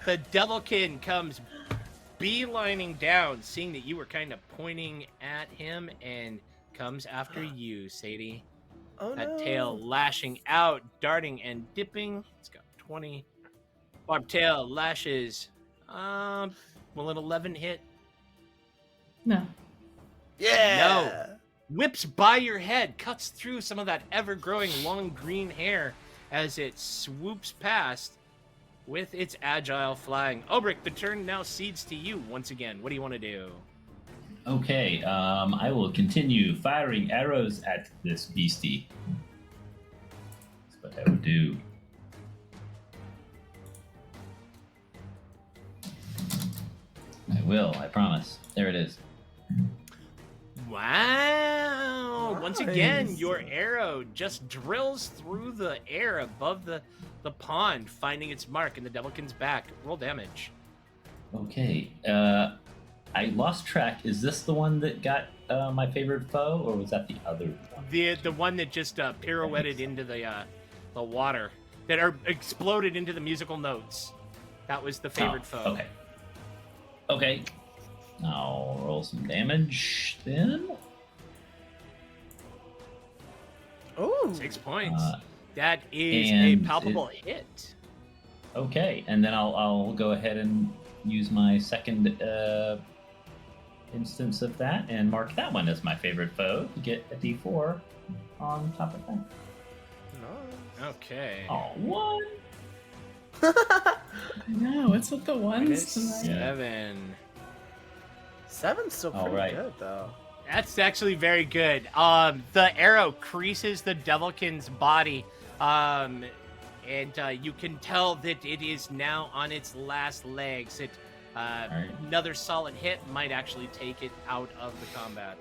The Devilkin comes beelining down, seeing that you were kind of pointing at him, and comes after you, Sadie. Oh That no. tail lashing out, darting and dipping. It's got 20. Barbtail lashes. Will an 11 hit? No. Yeah. Whips by your head, cuts through some of that ever-growing long green hair as it swoops past with its agile flying. Obrik, the turn now cedes to you once again. What do you want to do? Okay, I will continue firing arrows at this beastie. That's what I would do. I will, I promise. There it is. Wow! Once again, Nice. your arrow just drills through the air above the pond, finding its mark in the Devilkin's back. Roll damage. Okay, I lost track. Is this the one that got my favorite foe, or was that the other one? The one that just pirouetted into the water, that exploded into the musical notes. That was the favorite foe. Okay. Okay. I'll roll some damage then. Oh. 6 points. Uh, That is a and palpable hit. Okay, and then I'll go ahead and use my second instance of that and mark that one as my favorite foe to get a D4 on top of that. Nice. Okay. Oh, one. I know, what's with the ones Minus tonight? Yeah. 7. 7's still pretty Alright. good though. That's actually very good. The arrow creases the Devilkin's body, and you can tell that it is now on its last legs. Another solid hit might actually take it out of the combat.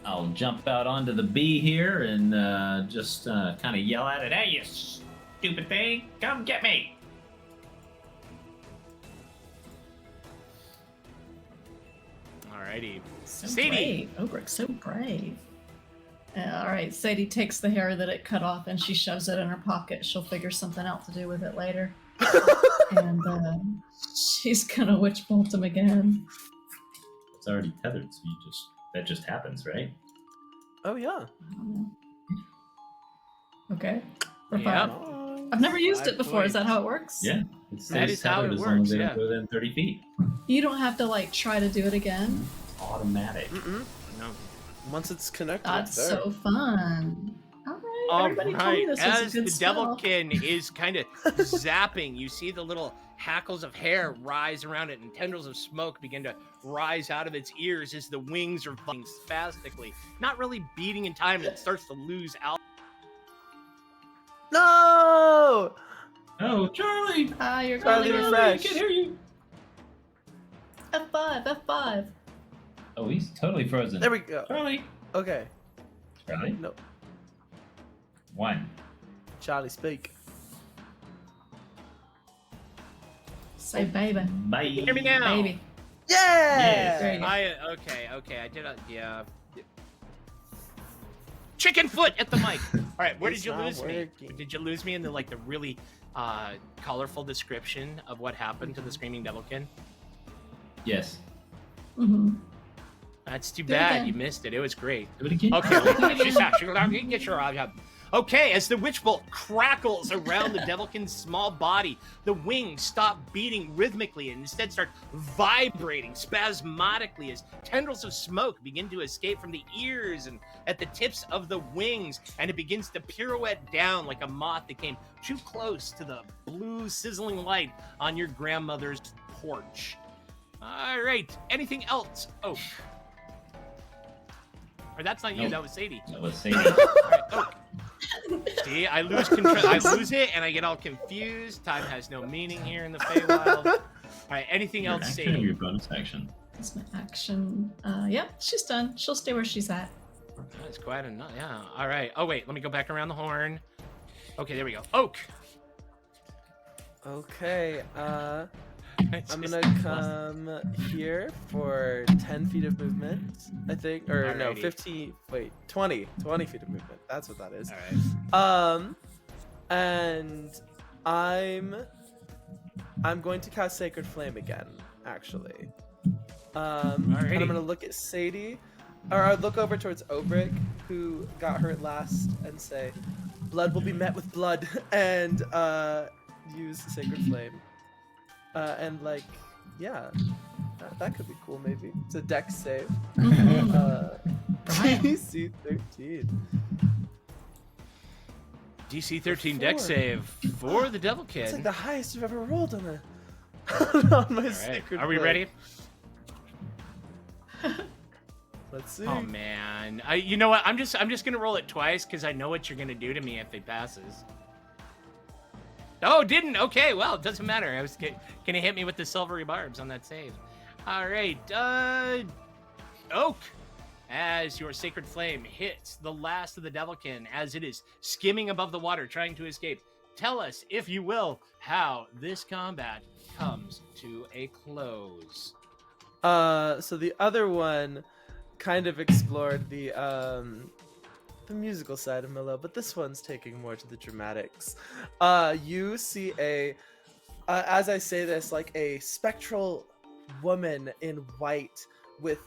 I'll jump out onto the bee here and just kind of yell at it. Hey, you stupid thing! Come get me! Alrighty. So Sadie. brave. Obrik, so brave. All right, Sadie takes the hair that it cut off and she shoves it in her pocket. She'll figure something out to do with it later. And she's gonna witch bolt him again. It's already tethered, so that just happens, right? Oh yeah. I don't know. Okay. For Yep. 5. I've never used 5 it before. Is that points. how it works? Yeah. It That stays is how tethered it as long as works, they yeah. don't go within 30 feet. You don't have to like try to do it again. It's automatic. Mm-mm. No. Once it's connected, That's it's there. so fun. All right, All everybody told me right. this was As a the good spell. Devilkin is kind of zapping, you see the little hackles of hair rise around it, and tendrils of smoke begin to rise out of its ears as the wings are flying spastically, not really beating in time, and it starts to lose out. No! Oh, Charlie! Ah, you're Charlie, going refresh. I can't hear you. F5, F5. Oh, he's totally frozen. There we go. Charlie! Okay. Charlie? No. 1. Charlie, speak. Say baby. Bye. Hear me now. Baby. Yeah! There you go. Okay, I did yeah. Chicken foot at the mic. All right, where It's did you not lose me? working. Did you lose me in the really colorful description of what happened to the screaming Devilkin? Yes. Mm-hmm. That's too Do it bad. again. You missed it. It was great. Do it again. Okay, as the witch bolt crackles around the Devilkin's small body, the wings stop beating rhythmically and instead start vibrating spasmodically as tendrils of smoke begin to escape from the ears and at the tips of the wings, and it begins to pirouette down like a moth that came too close to the blue sizzling light on your grandmother's porch. All right, anything else? Oh. Or that's not you, Nope. that was Sadie. That was Sadie. All right, oh. See, I lose control. I lose it, and I get all confused. Time has no meaning here in the Feywild. All right, anything Your else, action or Sadie? your bonus action? That's my action. Yep, she's done. She'll stay where she's at. That's quite enough. Yeah. All right. Oh wait, let me go back around the horn. Okay, there we go. Oak. Okay, I'm Just- gonna come here for 10 feet of movement, I think. Or no, Alrighty. 15, wait, 20 feet of movement. That's what that is. All right. And I'm going to cast Sacred Flame again, actually. And I'm Alrighty. gonna look at Sadie, or I'll look over towards Obrik, who got hurt last, and say, "Blood will be met with blood," and use the Sacred Flame. And like, yeah, that could be cool. Maybe it's a Dex save. Brian. DC 13. DC 13 deck Four. save for the Devil Kid. It's like the highest I've ever rolled on a on my All right. Sacred Are we Flame. ready? Let's see. Oh man, you know what? I'm just gonna roll it twice because I know what you're gonna do to me if it passes. Oh, it didn't. Okay, well, it doesn't matter. I was gonna hit me with the silvery barbs on that save. All right, Oak, as your Sacred Flame hits the last of the Devilkin as it is skimming above the water trying to escape. Tell us, if you will, how this combat comes to a close. So the other one kind of explored the musical side of Milo, but this one's taking more to the dramatics. You see as I say this, like a spectral woman in white with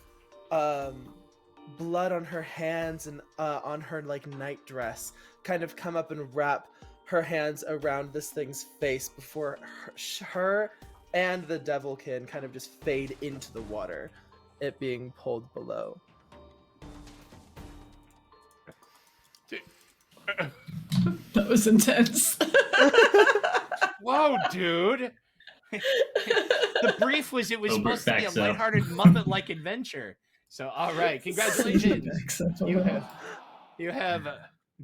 blood on her hands and on her like night dress kind of come up and wrap her hands around this thing's face before her and the Devilkin kind of just fade into the water, it being pulled below. That was intense. Whoa, dude! The brief was it was Obrik supposed to be a backs up. lighthearted Muppet-like adventure. So, all right, congratulations! You have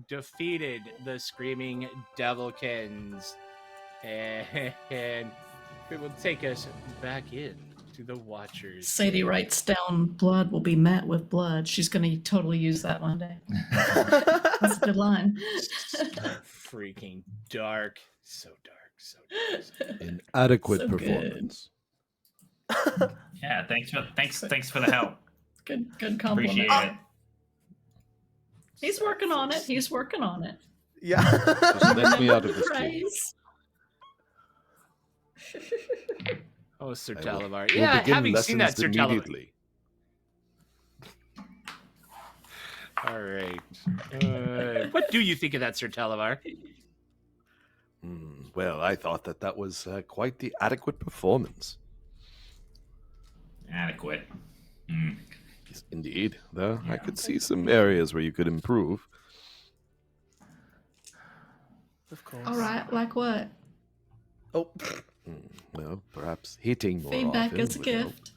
defeated the Screaming Devilkins, and it will take us back in to the Watchers. Sadie writes down blood will be met with blood. She's going to totally use that one day. That's a good line. Freaking dark, so dark, so dark. So dark. Inadequate So good. performance. Yeah, thanks for the help. Good compliment. Appreciate it. He's working on it. He's working on it. Yeah. Just let me out of this cave. Praise. Oh, Sir I will- Talavar. we'll Yeah, begin having seen that, lessons Sir Talavar. immediately. All right. What do you think of that, Sir Talavar? Well, I thought that was quite the adequate performance. Adequate. Yes, indeed, though I could see some areas where you could improve. Of course. All right, like what? Oh. Well, perhaps hitting more Feedback often. is a would help. gift.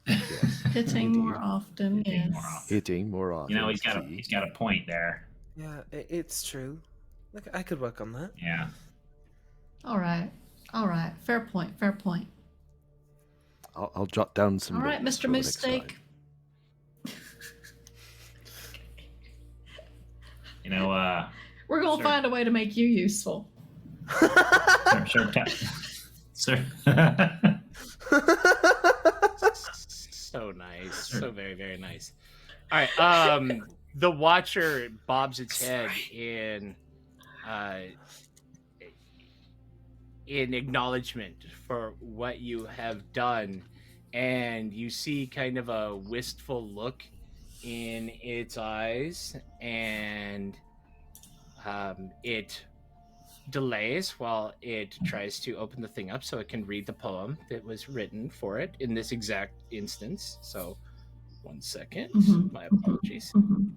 Yes, Hitting more often, Hitting yes. more often. hitting more often. You know, is key. he's got a point there. Yeah, it's true. Look, I could work on that. Yeah. All right. Fair point. I'll jot down some. All right, notes Mr. for the next Mistake. time. You know, We're going to Sure. find a way to make you useful. Sir. So nice. So very, very nice. All right. The Watcher bobs its head in acknowledgement for what you have done, and you see kind of a wistful look in its eyes, and it delays while it tries to open the thing up so it can read the poem that was written for it in this exact instance. So 1 second. Mhm. My apologies. Mhm.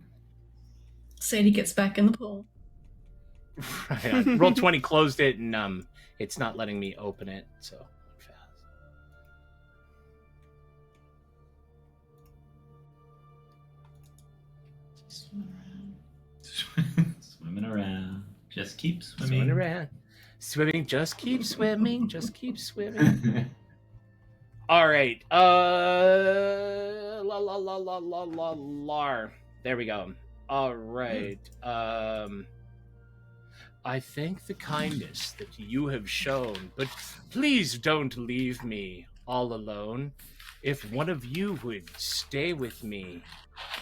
Sadie gets back in the pool. Right on. Roll20 closed it, and it's not letting me open it. So Swimming around. Just keep swimming swimming. around, swimming. Just keep swimming. Just keep swimming. All right. There we go. All right. I thank the kindness that you have shown, but please don't leave me all alone. If one of you would stay with me,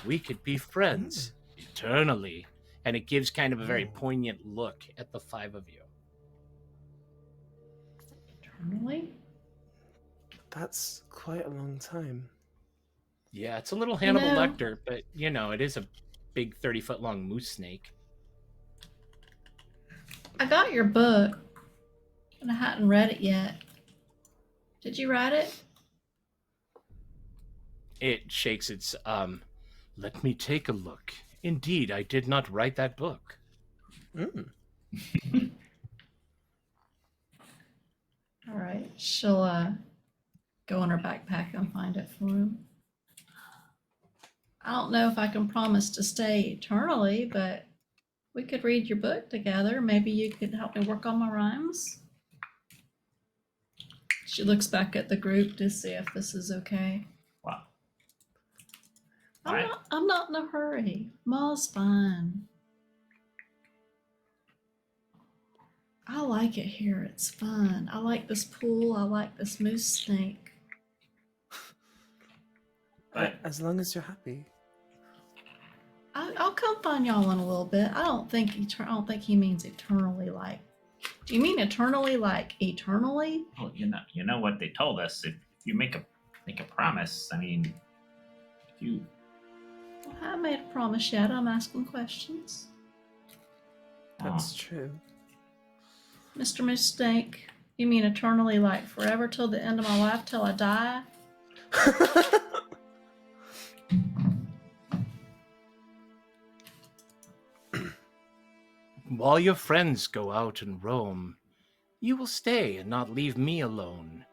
we could be friends eternally. And it gives kind of a very poignant look at the five of you. Eternally? That's quite a long time. Yeah, it's a little Hannibal know- Lecter, but you know, it is a big 30-foot long moose snake. I got your book, and I hadn't read it yet. Did you write it? It shakes its, let me take a look. Indeed, I did not write that book. Mm. All right. She'll go in her backpack and find it for him. I don't know if I can promise to stay eternally, but we could read your book together. Maybe you could help me work on my rhymes. She looks back at the group to see if this is okay. Wow. I'm not in a hurry. Ma's fine. I like it here. It's fun. I like this pool. I like this moose snake. But As long as you're happy. I'll come find y'all in a little bit. I don't think he means eternally. Like, do you mean eternally like eternally? well, you know what they told us. If you make a promise, I mean, if you Well, I haven't made a promise yet. I'm asking questions. That's true. Mr. Moose Snake, you mean eternally like forever till the end of my life till I die? While your friends go out and roam, you will stay and not leave me alone.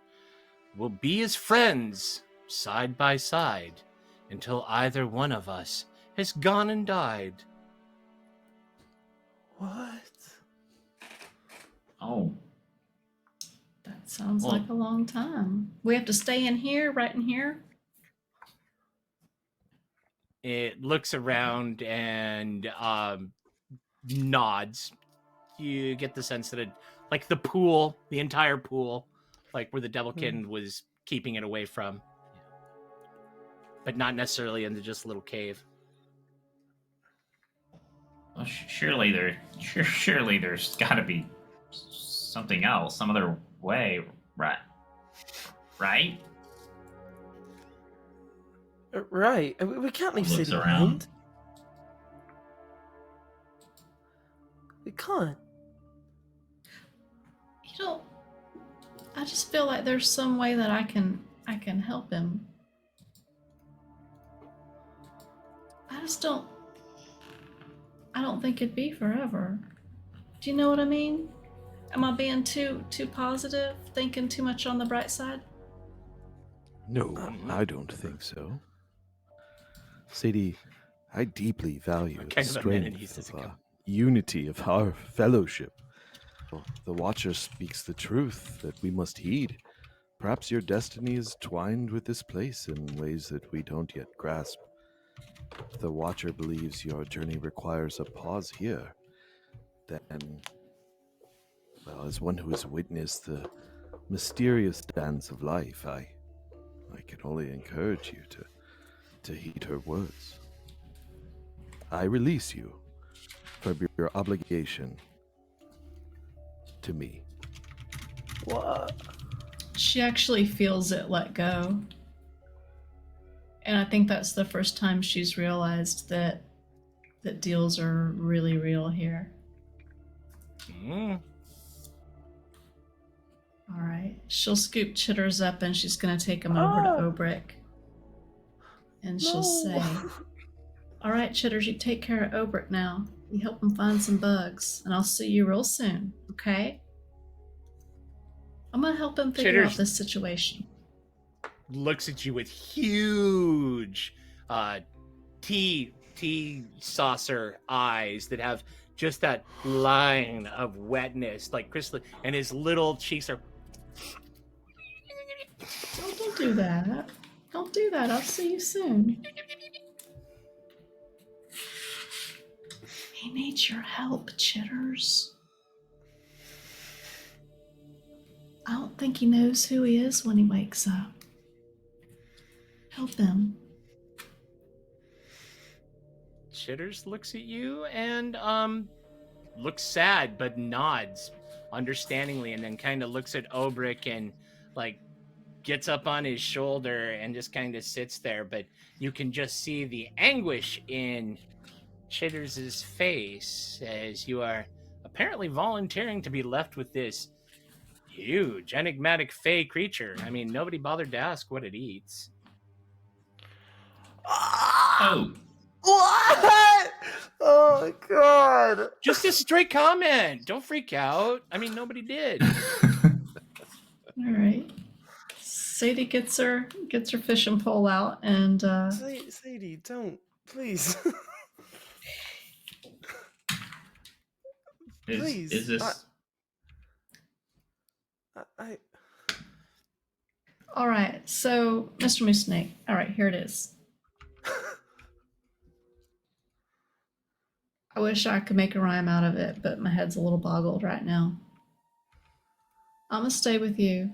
We'll be as friends, side by side, until either one of us has gone and died. What? oh, That sounds Well- like a long time. We have to stay in here, right in here? It looks around and nods. You get the sense that like the pool, the entire pool, like where the Devilkin was keeping it away from, but not necessarily into just a little cave. well, surely there's got to be something else, some other way, right? Right? Right. We can't leave Looks City around. behind. We can't. You don't. I just feel like there's some way that I can help him. I don't think it'd be forever. Do you know what I mean? Am I being too positive, thinking too much on the bright side? No, I don't think so. Sadie, I deeply value the kind of amenities strength does it of come? unity of our fellowship. The Watcher speaks the truth that we must heed. Perhaps your destiny is twined with this place in ways that we don't yet grasp. If the Watcher believes your journey requires a pause here, then, well, as one who has witnessed the mysterious dance of life, I can only encourage you to heed her words. I release you from your obligation to me. What? She actually feels it let go. And I think that's the first time she's realized that deals are really real here. Mm. All right. She'll scoop Chitters up and she's going to take him over to Obrik. And she'll say, all right, Chitters, you take care of Obrik now. You help him find some bugs. And I'll see you real soon, okay? I'm going to help him figure Chitters out this situation. Looks at you with huge tea saucer eyes that have just that line of wetness, like crystal, and his little cheeks are. Oh, don't do that. Don't do that. I'll see you soon. He needs your help, Chitters. think he knows who he is when he wakes up. Help him. Chitters looks at you and looks sad but nods understandingly, and then kind of looks at Obrik and like gets up on his shoulder and just kind of sits there, but you can just see the anguish in Chitters's face as you are apparently volunteering to be left with this huge enigmatic fey creature. I mean, nobody bothered to ask what it eats. Oh, What? Oh my god. Just a straight comment. Don't freak out. I mean, nobody did. All right. Sadie gets her fishing pole out and Sadie, don't. Please. Please. is this? I all right. So, Mr. Moose Snake. All right, here it is. I wish I could make a rhyme out of it, but my head's a little boggled right now. I'm gonna stay with you.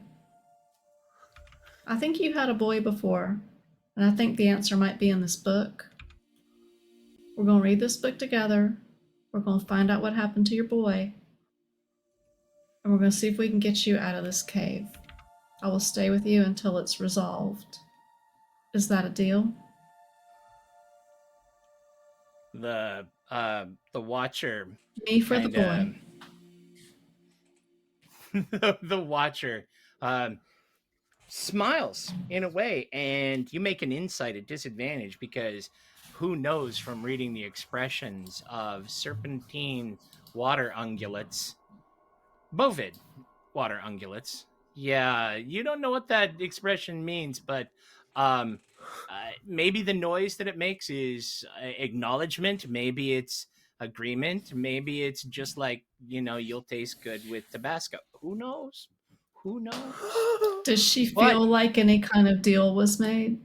I think you had a boy before, and I think the answer might be in this book. We're gonna read this book together. We're gonna find out what happened to your boy, and we're gonna see if we can get you out of this cave. I will stay with you until it's resolved. Is that a deal? The Watcher. Me for the boy. The Watcher smiles in a way, and you make an insight at disadvantage because who knows from reading the expressions of serpentine water ungulates, bovid water ungulates. Yeah, you don't know what that expression means, but maybe the noise that it makes is acknowledgement. Maybe it's agreement. Maybe it's just like, you'll taste good with Tabasco. Who knows? Who knows? Does she feel like any kind of deal was made?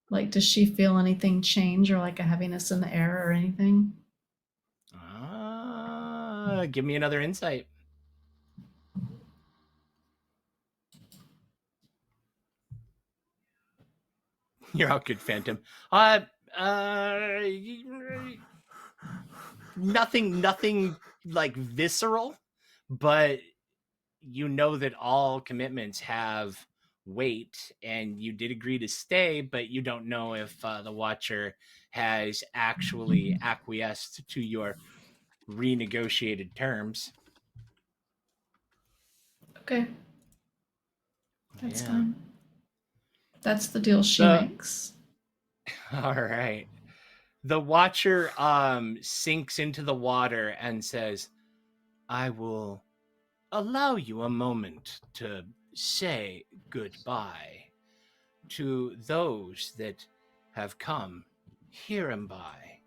Like, does she feel anything change or like a heaviness in the air or anything? Give me another insight. You're all good, Phantom. Nothing like visceral, but you know that all commitments have weight, and you did agree to stay, but you don't know if the Watcher has actually acquiesced to your renegotiated terms. Okay. That's Yeah. fine. That's the deal she makes. All right. The Watcher sinks into the water and says, I will allow you a moment to say goodbye to those that have come here and by.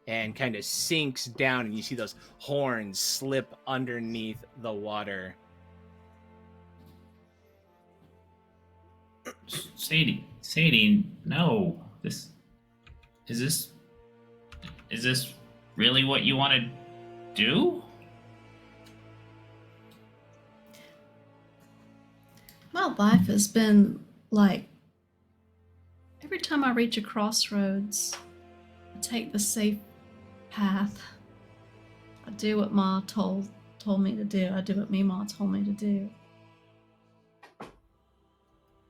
And kind of sinks down, and you see those horns slip underneath the water. Sadie, no. Is this really what you want to do? My life has been like, every time I reach a crossroads, I take the safe path. I do what Ma told me to do. I do what Ma told me to do.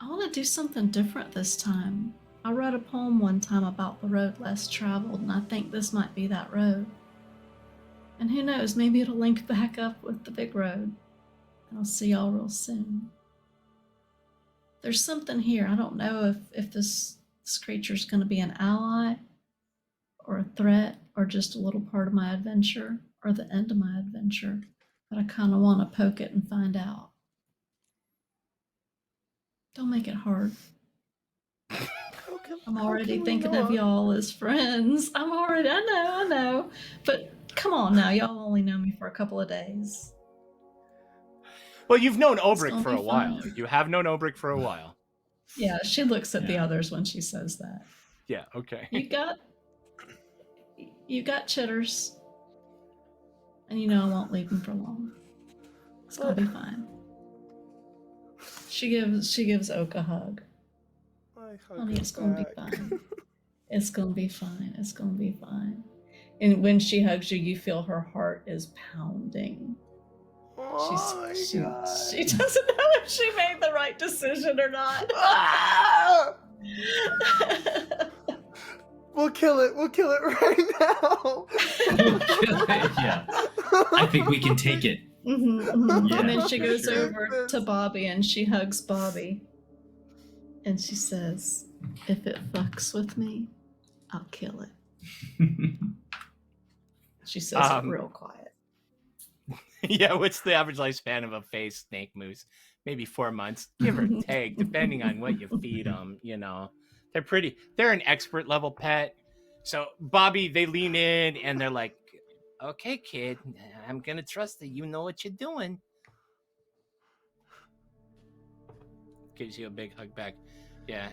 I want to do something different this time. I read a poem one time about the road less traveled, and I think this might be that road. And who knows, maybe it'll link back up with the big road. And I'll see y'all real soon. There's something here. I don't know if this creature's going to be an ally or a threat or just a little part of my adventure or the end of my adventure, but I kind of want to poke it and find out. Don't make it hard. I'm already thinking of y'all as friends. I know. But come on now, y'all only know me for a couple of days. Well, you've known Obrik for a while. You have known Obrik for a while. Yeah, she looks at the others when she says that. Yeah, okay. You got Chitters. And I won't leave him for long. It's gonna be fine. She gives Oak a hug. I hug Honey, her it's gonna be back. fine. It's gonna be fine. It's gonna be fine. And when she hugs you, you feel her heart is pounding. Oh my God. She doesn't know if she made the right decision or not. Ah! We'll kill it. We'll kill it right now. Yeah. I think we can take it. And then Yeah, she for goes sure. over to Bobby and she hugs Bobby. And she says, if it fucks with me, I'll kill it. She says it real quiet. Yeah, what's the average lifespan of a phased snake moose? Maybe 4 months, give or take, depending on what you feed them. You know, they're an expert level pet. So Bobby, they lean in and they're like, "Okay, kid, I'm gonna trust that you know what you're doing." Gives you a big hug back. Yeah,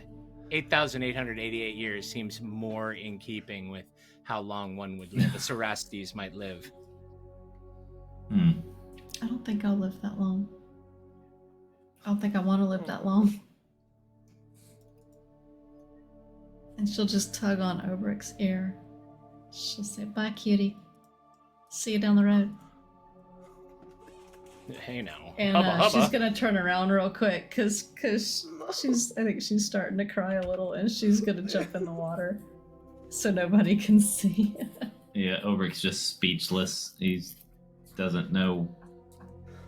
8,888 years seems more in keeping with how long one would live. The Cerastes might live. I don't think I'll live that long. I don't think I want to live that long. And she'll just tug on Obrik's ear. She'll say, bye, cutie. See you down the road. Hey now. And Hubba, she's hubba. gonna turn around real quick because I think she's starting to cry a little, and she's gonna jump in the water so nobody can see. Yeah, Obrik's just speechless. He doesn't know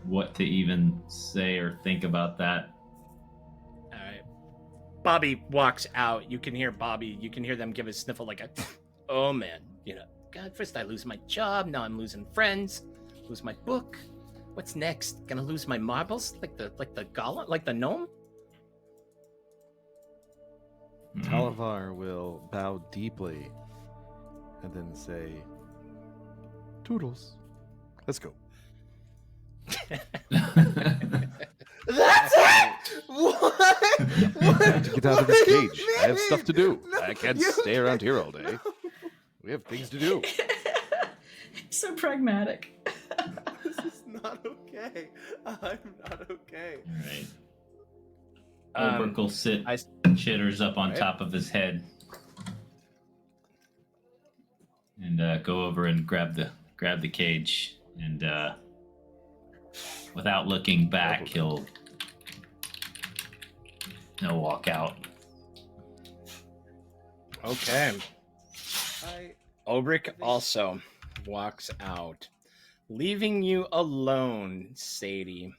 what to even say or think about that. All right. Bobby walks out. You can hear Bobby. You can hear them give a sniffle like a, oh man, you know, God, first I lose my job. Now I'm losing friends. Lose my book. What's next? Gonna lose my marbles like the golem, like the gnome? Talavar will bow deeply and then say, Toodles, let's go. That's it! What? I need to get out of this What do you cage. I have stuff to do. No, I can't you stay around here all no. day. We have things to do. So pragmatic. This is not okay. I'm not okay. Alright. Obrik will sit I- chitters up on Right. top of his head and go over and grab the cage, and without looking back he'll walk out. Okay. I Obrik also walks out, leaving you alone, Sadie,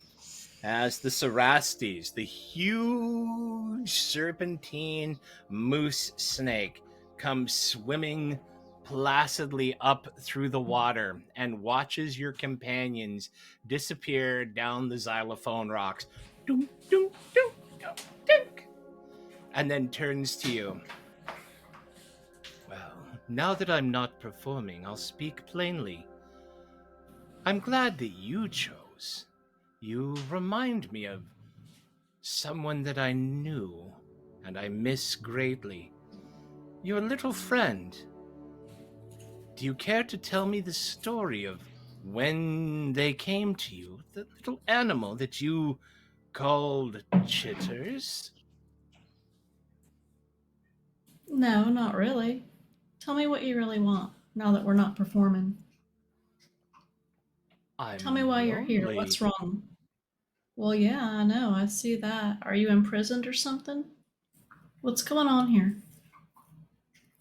as the Cerastes, the huge serpentine moose snake, comes swimming placidly up through the water and watches your companions disappear down the xylophone rocks. Dunk, dunk, dunk, dunk, dunk, and then turns to you. Well, now that I'm not performing, I'll speak plainly. I'm glad that you chose. You remind me of someone that I knew and I miss greatly. Your little friend. Do you care to tell me the story of when they came to you, the little animal that you called Chitters? No, not really. Tell me what you really want now that we're not performing. Tell me why you're here. lonely. What's wrong? Well, yeah, I know. I see that. Are you imprisoned or something? What's going on here?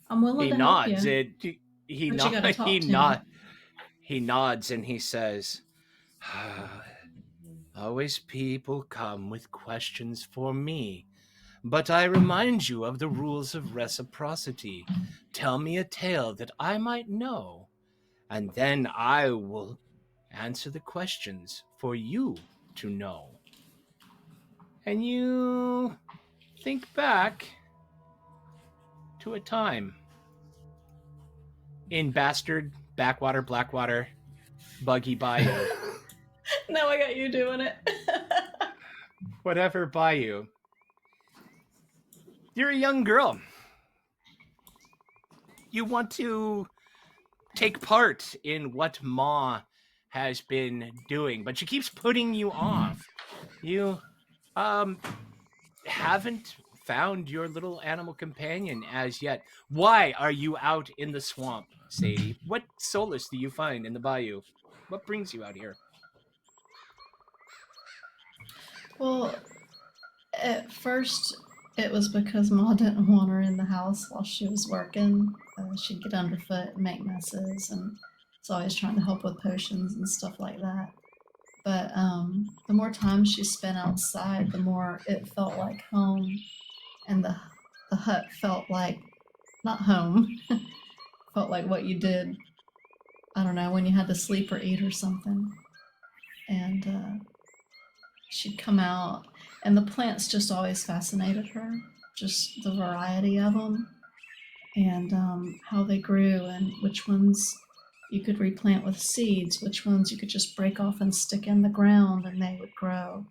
I'm willing He to help nods. you. He But you gotta nods. talk He to nod. He nods and he says, "Always people come with questions for me, but I remind you of the rules of reciprocity. Tell me a tale that I might know, and then I will answer the questions for you to know." And you think back to a time in Bastard, Backwater, Blackwater, Buggy Bayou, Now I got you doing it. whatever bayou. You're a young girl. You want to take part in what Ma has been doing, but she keeps putting you off. You Um, haven't found your little animal companion as yet. Why are you out in the swamp, Sadie? What solace do you find in the bayou? What brings you out here? Well, at first, it was because Ma didn't want her in the house while she was working. She'd get underfoot and make messes, and was always trying to help with potions and stuff like that. But the more time she spent outside, the more it felt like home, and the hut felt like not home. Felt like what you did. I don't know, when you had to sleep or eat or something. And she'd come out, and the plants just always fascinated her. Just the variety of them, and how they grew, and which ones you could replant with seeds, which ones you could just break off and stick in the ground and they would grow.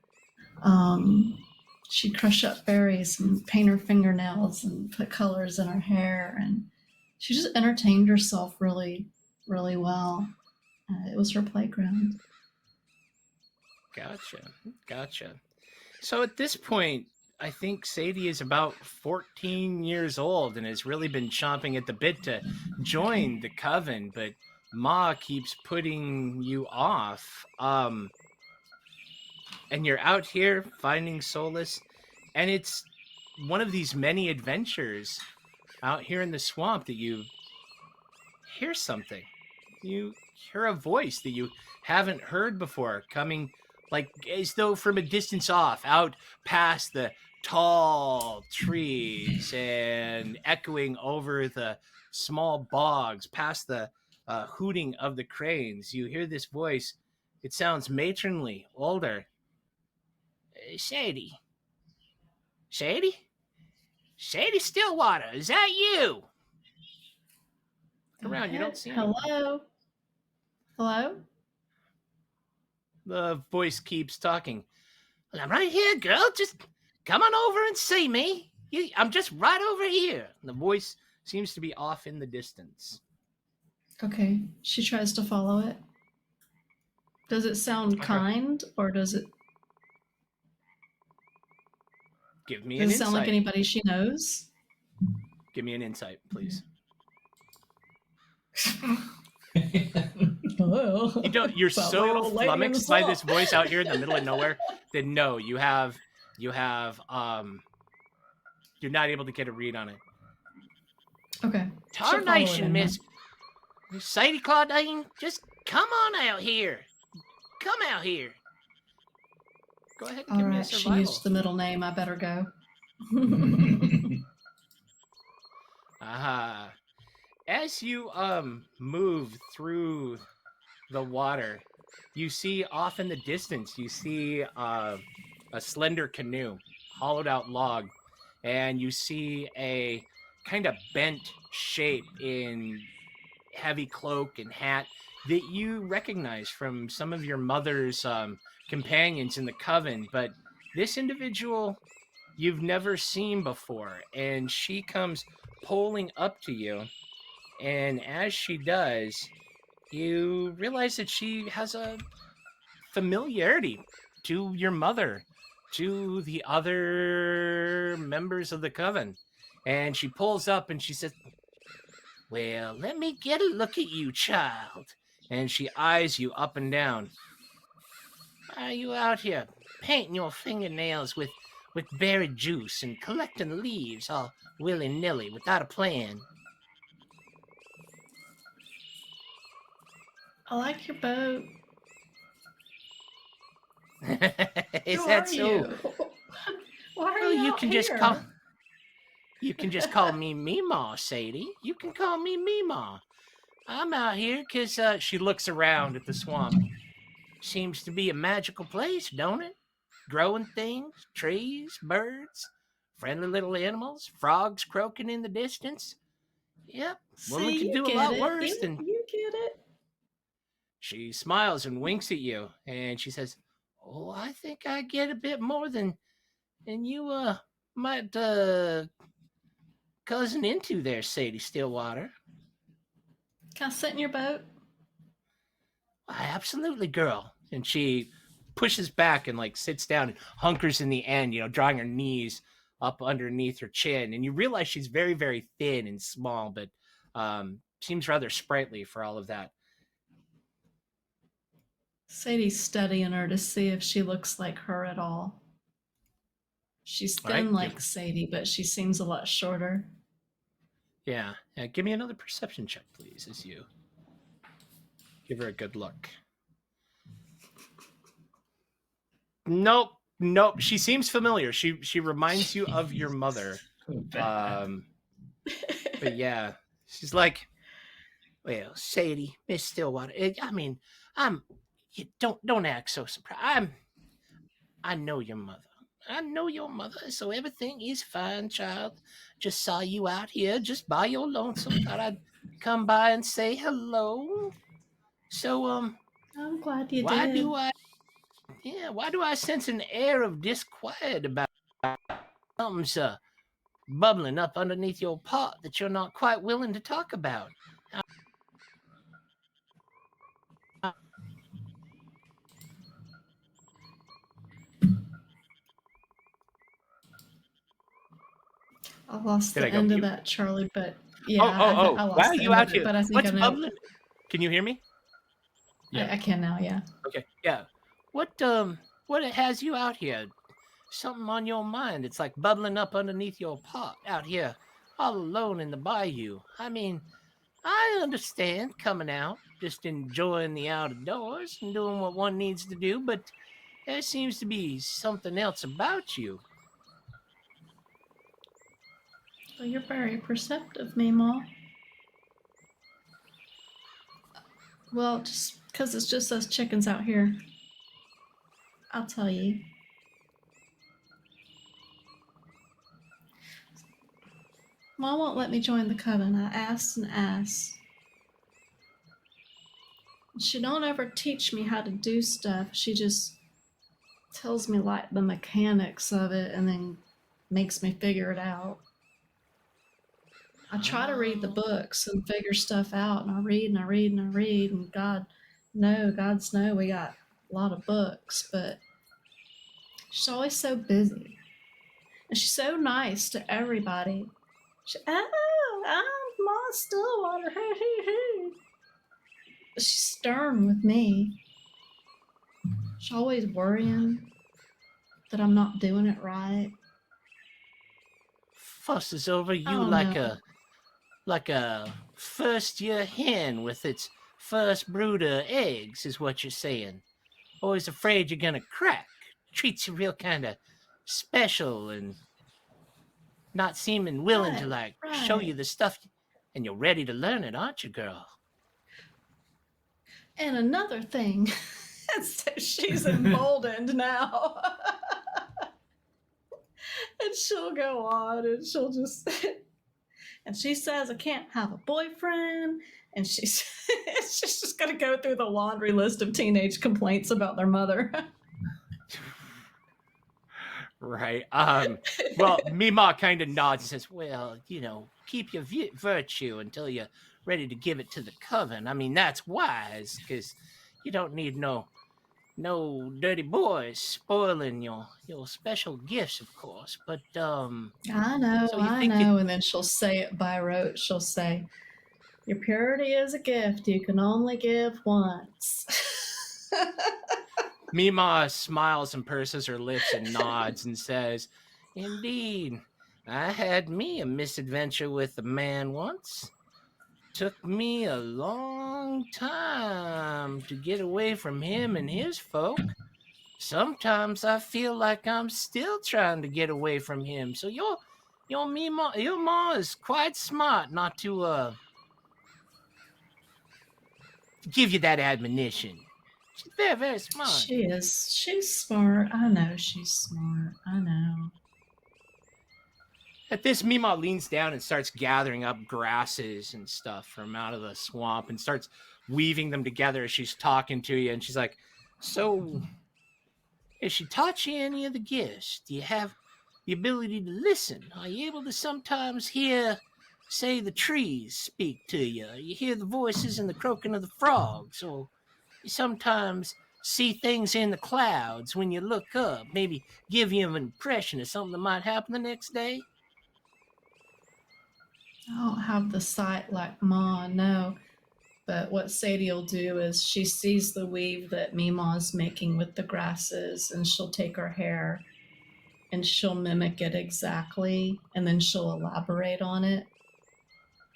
She'd crush up berries and paint her fingernails and put colors in her hair, and she just entertained herself really, really well. It was her playground. Gotcha. So at this point, I think Sadie is about 14 years old and has really been chomping at the bit to join the coven, but Ma keeps putting you off. And you're out here finding solace, and it's one of these many adventures out here in the swamp that you hear something. You hear a voice that you haven't heard before coming like as though from a distance off, out past the tall trees and echoing over the small bogs, past the hooting of the cranes. You hear this voice. It sounds matronly, older. Sadie. Sadie? Sadie Stillwater, is that you? Look around, you don't see anyone. Hello? Hello? The voice keeps talking. Well, I'm right here, girl. Just come on over and see me. I'm just right over here. The voice seems to be off in the distance. Okay. She tries to follow it. Does it sound kind, or does it Give me does an it sound insight. like anybody she knows? Give me an insight, please. Hello. You're Sounds so like an old lady in the flummoxed by swamp. this voice out here in the middle of nowhere that no, you have you're not able to get a read on it. Okay. She'll follow it Tarnation, in Miss Sadie Claudine, just come on out here. Come out here. Go ahead and All give me a right, she survival. used the middle name. I better go. Aha. As you move through the water, you see off in the distance, you see a slender canoe, hollowed out log, and you see a kind of bent shape in heavy cloak and hat that you recognize from some of your mother's companions in the coven, but this individual you've never seen before, and she comes poling up to you, and as she does, you realize that she has a familiarity to your mother, to the other members of the coven, and she pulls up and she says, well, let me get a look at you, child. And she eyes you up and down. Are you out here painting your fingernails with berry juice and collecting leaves all willy-nilly without a plan? I like your boat. Is Who that are so? you? Why are Well, you you out can here? just call. You can just call me Meemaw, Sadie. You can call me Meemaw. I'm out here because she looks around at the swamp. Seems to be a magical place, don't it? Growing things, trees, birds, friendly little animals, frogs croaking in the distance. Yep, woman See, could you do a get lot it. worse than. You get it. She smiles and winks at you, and she says, "Oh, I think I get a bit more than you might cousin into there, Sadie Stillwater." Can I sit in your boat? Why, absolutely, girl. And she pushes back and like sits down and hunkers in the end, drawing her knees up underneath her chin. And you realize she's very, very thin and small, but seems rather sprightly for all of that. Sadie's studying her to see if she looks like her at all. She's All right, thin like give- Sadie, but she seems a lot shorter. Yeah. Give me another perception check, please, as you give her a good look. Nope. She seems familiar. She reminds you of your mother. So bad. But yeah, she's like, well, Sadie, Miss Stillwater. You don't act so surprised. I know your mother. So everything is fine, child. Just saw you out here, just by your lonesome. Thought I'd come by and say hello. So, I'm glad you why did. do I sense an air of disquiet about something's bubbling up underneath your pot that you're not quite willing to talk about? I lost Did the I go end of mute? that, Charlie, but yeah, Oh! I lost Why are the you end out of here? it, but I think What's I know. bubbling? Can you hear me? Yeah. I can now, yeah. Okay, yeah. What has you out here? Something on your mind? It's like bubbling up underneath your pot out here, all alone in the bayou. I mean, I understand coming out, just enjoying the outdoors and doing what one needs to do, but there seems to be something else about you. Well, you're very perceptive, Meemaw. Well, just because it's just us chickens out here. I'll tell you. Mom won't let me join the coven. I asked and asked. She don't ever teach me how to do stuff. She just tells me like the mechanics of it and then makes me figure it out. I try to read the books and figure stuff out, and I read and I read and I read, and God's know we got a lot of books, but she's always so busy. And she's so nice to everybody. I'm Ma Stillwater. But she's stern with me. She's always worrying that I'm not doing it right. Fusses over you Oh, like no. a first-year hen with its first brood of eggs, is what you're saying. Always afraid you're gonna crack. Treats you real kind of special and not seeming willing to Right, show right. you the stuff, and you're ready to learn it, aren't you, girl? And another thing, so she's emboldened now. And she'll go on and she'll just, and she says, I can't have a boyfriend. And she's just going to go through the laundry list of teenage complaints about their mother. Right. Well, Mima kind of nods and says, well, keep your virtue until you're ready to give it to the coven. I mean, that's wise, because you don't need no dirty boys spoiling your special gifts, of course. But I know, So you I think know. And then she'll say it by rote. She'll say, your purity is a gift you can only give once. Mima smiles and purses her lips and nods and says, indeed, I had me a misadventure with a man once. Took me a long time to get away from him and his folk. Sometimes I feel like I'm still trying to get away from him. So your ma is quite smart not to give you that admonition. She's very, very smart. She is. She's smart. I know she's smart. I know. At this, Mima leans down and starts gathering up grasses and stuff from out of the swamp and starts weaving them together as she's talking to you. And she's like, so, has she taught you any of the gifts? Do you have the ability to listen? Are you able to sometimes hear, say, the trees speak to you? You hear the voices and the croaking of the frogs? Or you sometimes see things in the clouds when you look up? Maybe give you an impression of something that might happen the next day? I don't have the sight like Ma, no. But what Sadie will do is she sees the weave that Mima's making with the grasses, and she'll take her hair and she'll mimic it exactly, and then she'll elaborate on it,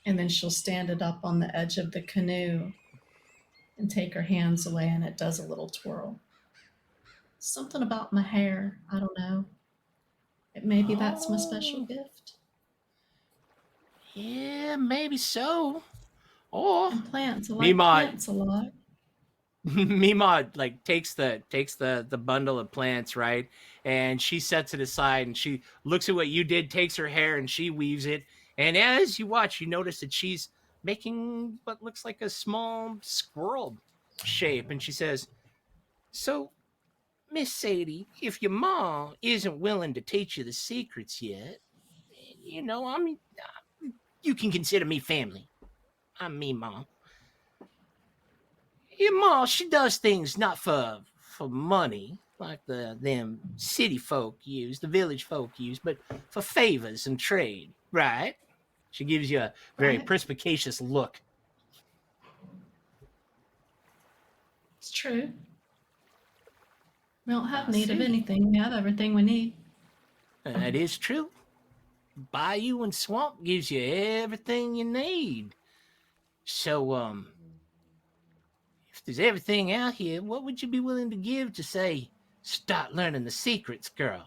and then she'll stand it up on the edge of the canoe and take her hands away, and it does a little twirl. Something about my hair, I don't know. Maybe that's my special Oh. gift. Yeah, maybe so. Or And plants, I like Mima, plants a lot. Mima like takes the bundle of plants, right? And she sets it aside and she looks at what you did, takes her hair and she weaves it. And as you watch, you notice that she's making what looks like a small squirrel shape. And she says, "So, Miss Sadie, if your mom isn't willing to teach you the secrets yet, I mean, you can consider me family. I'm me, Mom. Your mom, she does things not for money, like them city folk use, the village folk use, but for favors and trade, right?" She gives you a very Right? perspicacious look. It's true. We don't have I need of see. anything. We have everything we need. That is true. Bayou and swamp gives you everything you need. So, if there's everything out here, what would you be willing to give to say, start learning the secrets, girl?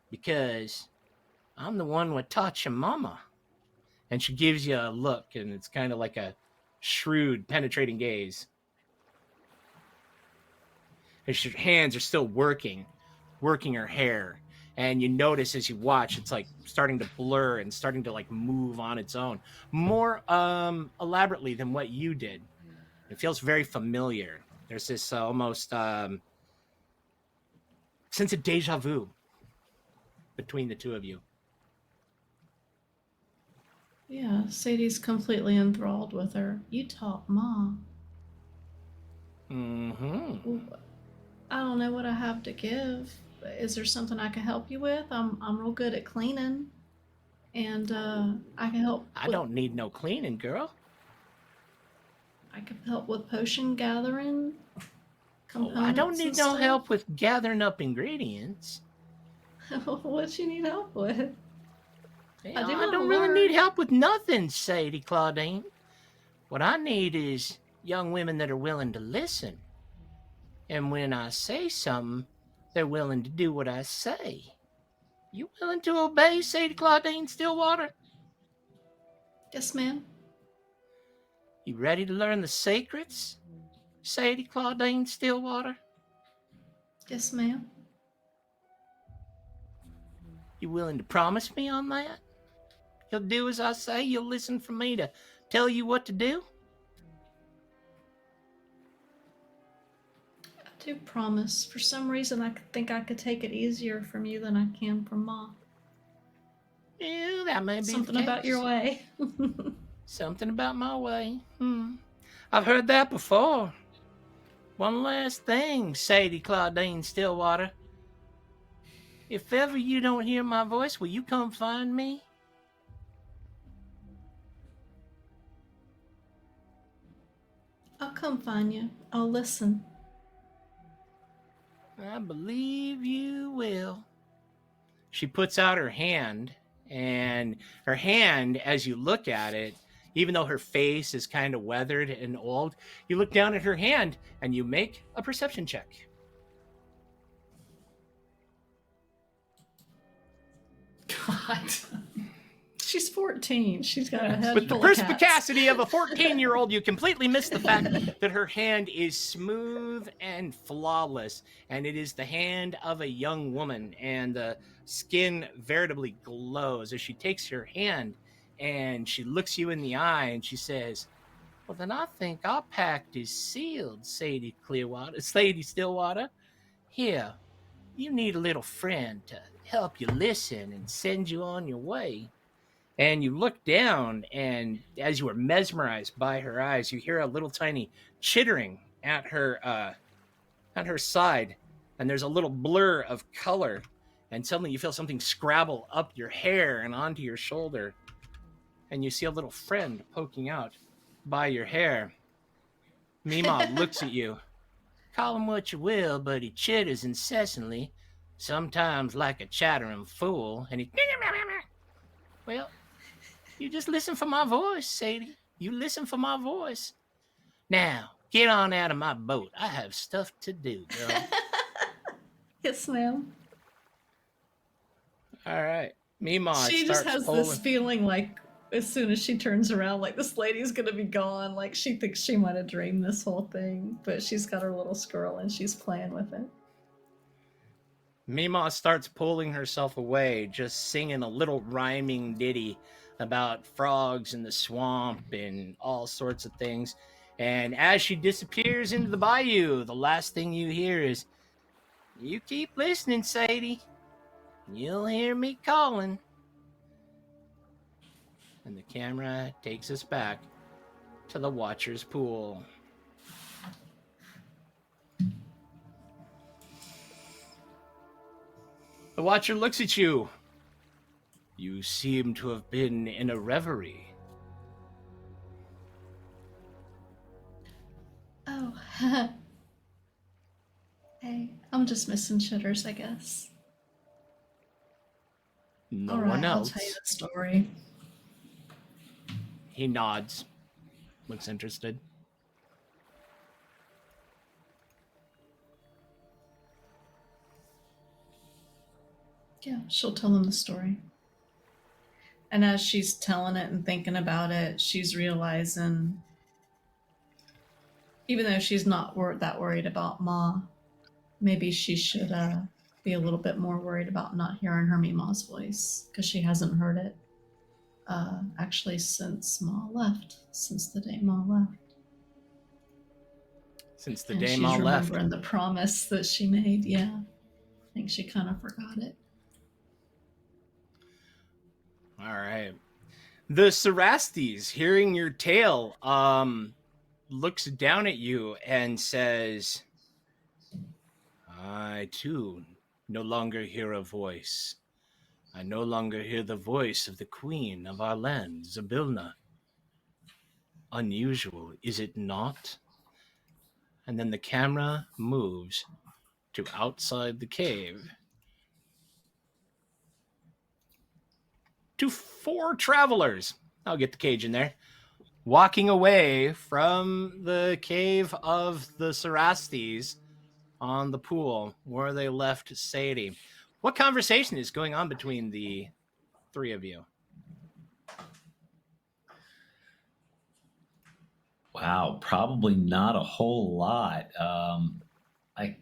Because I'm the one what taught your mama. And she gives you a look, and it's kind of like a shrewd, penetrating gaze. Her hands are still working her hair. And you notice as you watch, it's like starting to blur and starting to like move on its own, more elaborately than what you did. It feels very familiar. There's this almost sense of deja vu between the two of you. Yeah, Sadie's completely enthralled with her. You taught Ma. Mm-hmm. I don't know what I have to give. Is there something I can help you with? I'm real good at cleaning, and I can help. I don't need no cleaning, girl. I can help with potion gathering. Oh, I don't Components need and no stuff. help with gathering up ingredients. What you need help with? Yeah, do I wanna don't really learn. need help with nothing, Sadie Claudine. What I need is young women that are willing to listen. And when I say something, they're willing to do what I say. You willing to obey, Sadie Claudine Stillwater? Yes, ma'am. You ready to learn the secrets, Sadie Claudine Stillwater? Yes, ma'am. You willing to promise me on that? You'll do as I say? You'll listen for me to tell you what to do? I do promise. For some reason, I think I could take it easier from you than I can from Ma. Yeah, that may be Something the case. about your way. Something about my way. I've heard that before. One last thing, Sadie Claudine Stillwater. If ever you don't hear my voice, will you come find me? I'll come find you. I'll listen. I believe you will. She puts out her hand, and her hand, as you look at it, even though her face is kind of weathered and old, you look down at her hand and you make a perception check. God. She's 14. She's got a head With the full of cats. perspicacity of a 14-year-old, you completely miss the fact that her hand is smooth and flawless, and it is the hand of a young woman, and the skin veritably glows as she takes her hand and she looks you in the eye and she says, "Well, then I think our pact is sealed, Sadie Stillwater. Here, you need a little friend to help you listen and send you on your way." And you look down, and as you are mesmerized by her eyes, you hear a little tiny chittering at her at her side, and there's a little blur of color, and suddenly you feel something scrabble up your hair and onto your shoulder, and you see a little friend poking out by your hair. Mima looks at you. Call him what you will, but he chitters incessantly, sometimes like a chattering fool, and he... Well, you just listen for my voice, Sadie. You listen for my voice. Now, get on out of my boat. I have stuff to do, girl. Yes, ma'am. All right. Mima She starts just has pulling. this feeling like as soon as she turns around, like this lady's gonna be gone. Like she thinks she might have dreamed this whole thing, but she's got her little squirrel and she's playing with it. Mima starts pulling herself away, just singing a little rhyming ditty about frogs in the swamp and all sorts of things. And as she disappears into the bayou, the last thing you hear is, "You keep listening, Sadie. You'll hear me calling." And the camera takes us back to the Watcher's Pool. The Watcher looks at you. You seem to have been in a reverie. Oh, hey, I'm just missing chitters, I guess. No All right, one I'll else. tell you the story. He nods, looks interested. Yeah, she'll tell him the story. And as she's telling it and thinking about it, she's realizing, even though she's not that worried about Ma, maybe she should be a little bit more worried about not hearing her Mima's voice, because she hasn't heard it actually since Ma left, since the day Ma left. Since the And day she's Ma left. remembering the promise that she made. Yeah, I think she kind of forgot it. All right. The Cerastes, hearing your tale, looks down at you and says, "I, too, no longer hear a voice. I no longer hear the voice of the queen of our land, Zabilna. Unusual, is it not?" And then the camera moves to outside the cave. To 4 travelers. I'll get the cage in there. Walking away from the cave of the Cerastes on the pool where they left Sadie. What conversation is going on between the 3 of you? Wow, probably not a whole lot. I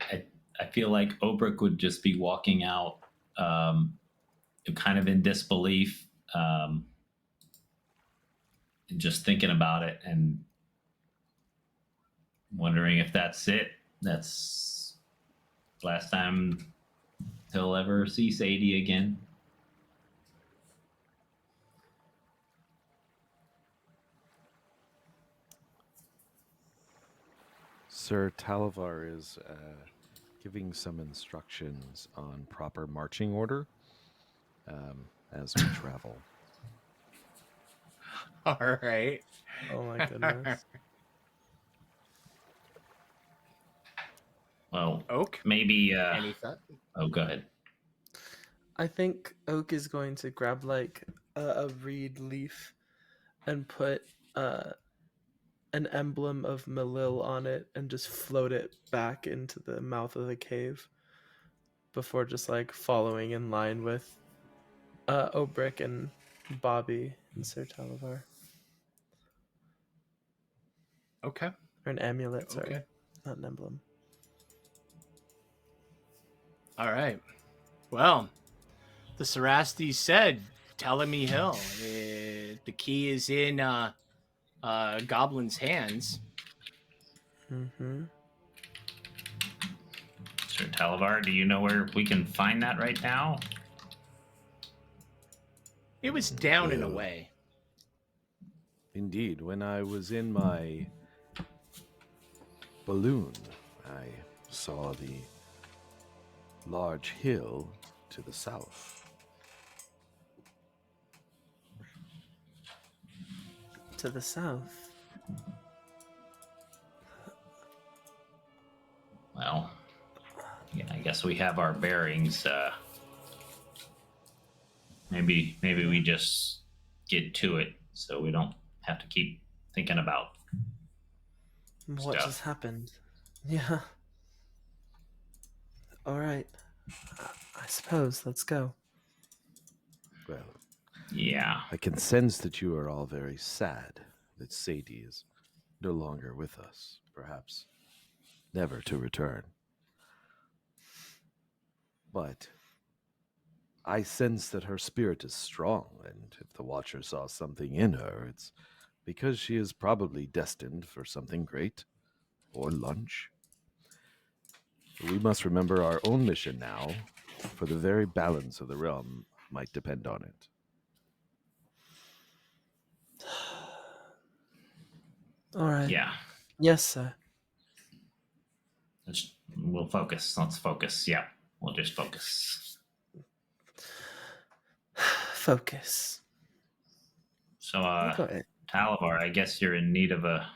feel like Obrik would just be walking out, kind of in disbelief, and just thinking about it and wondering if that's it. That's the last time he'll ever see Sadie again. Sir Talavar is giving some instructions on proper marching order as we travel. All right. Oh my goodness. Well, Oak, maybe. any thought? Oh, go ahead. I think Oak is going to grab like a reed leaf and put an emblem of Malil on it and just float it back into the mouth of the cave before just like following in line with Obrik and Bobby and Sir Talavar. Okay. Or an amulet, sorry. Okay. Not an emblem. All right. Well, the Cerastes said, Telemi Hill. The key is in Goblin's hands. Mm-hmm. Sir Talavar, do you know where we can find that right now? It was down and away. Indeed, when I was in my balloon, I saw the large hill to the south. To the south. Well, yeah, I guess we have our bearings. Maybe we just get to it so we don't have to keep thinking about What stuff. just happened? Yeah. All right. I suppose. Let's go. Well, Yeah. I can sense that you are all very sad that Sadie is no longer with us, perhaps never to return. But I sense that her spirit is strong, and if the Watcher saw something in her, it's because she is probably destined for something great, or lunch. We must remember our own mission now, for the very balance of the realm might depend on it. All right. Yeah. Yes, sir. We'll focus. Let's focus. Yeah. We'll just focus. Focus. So, You got it. Talavar, I guess you're in need of a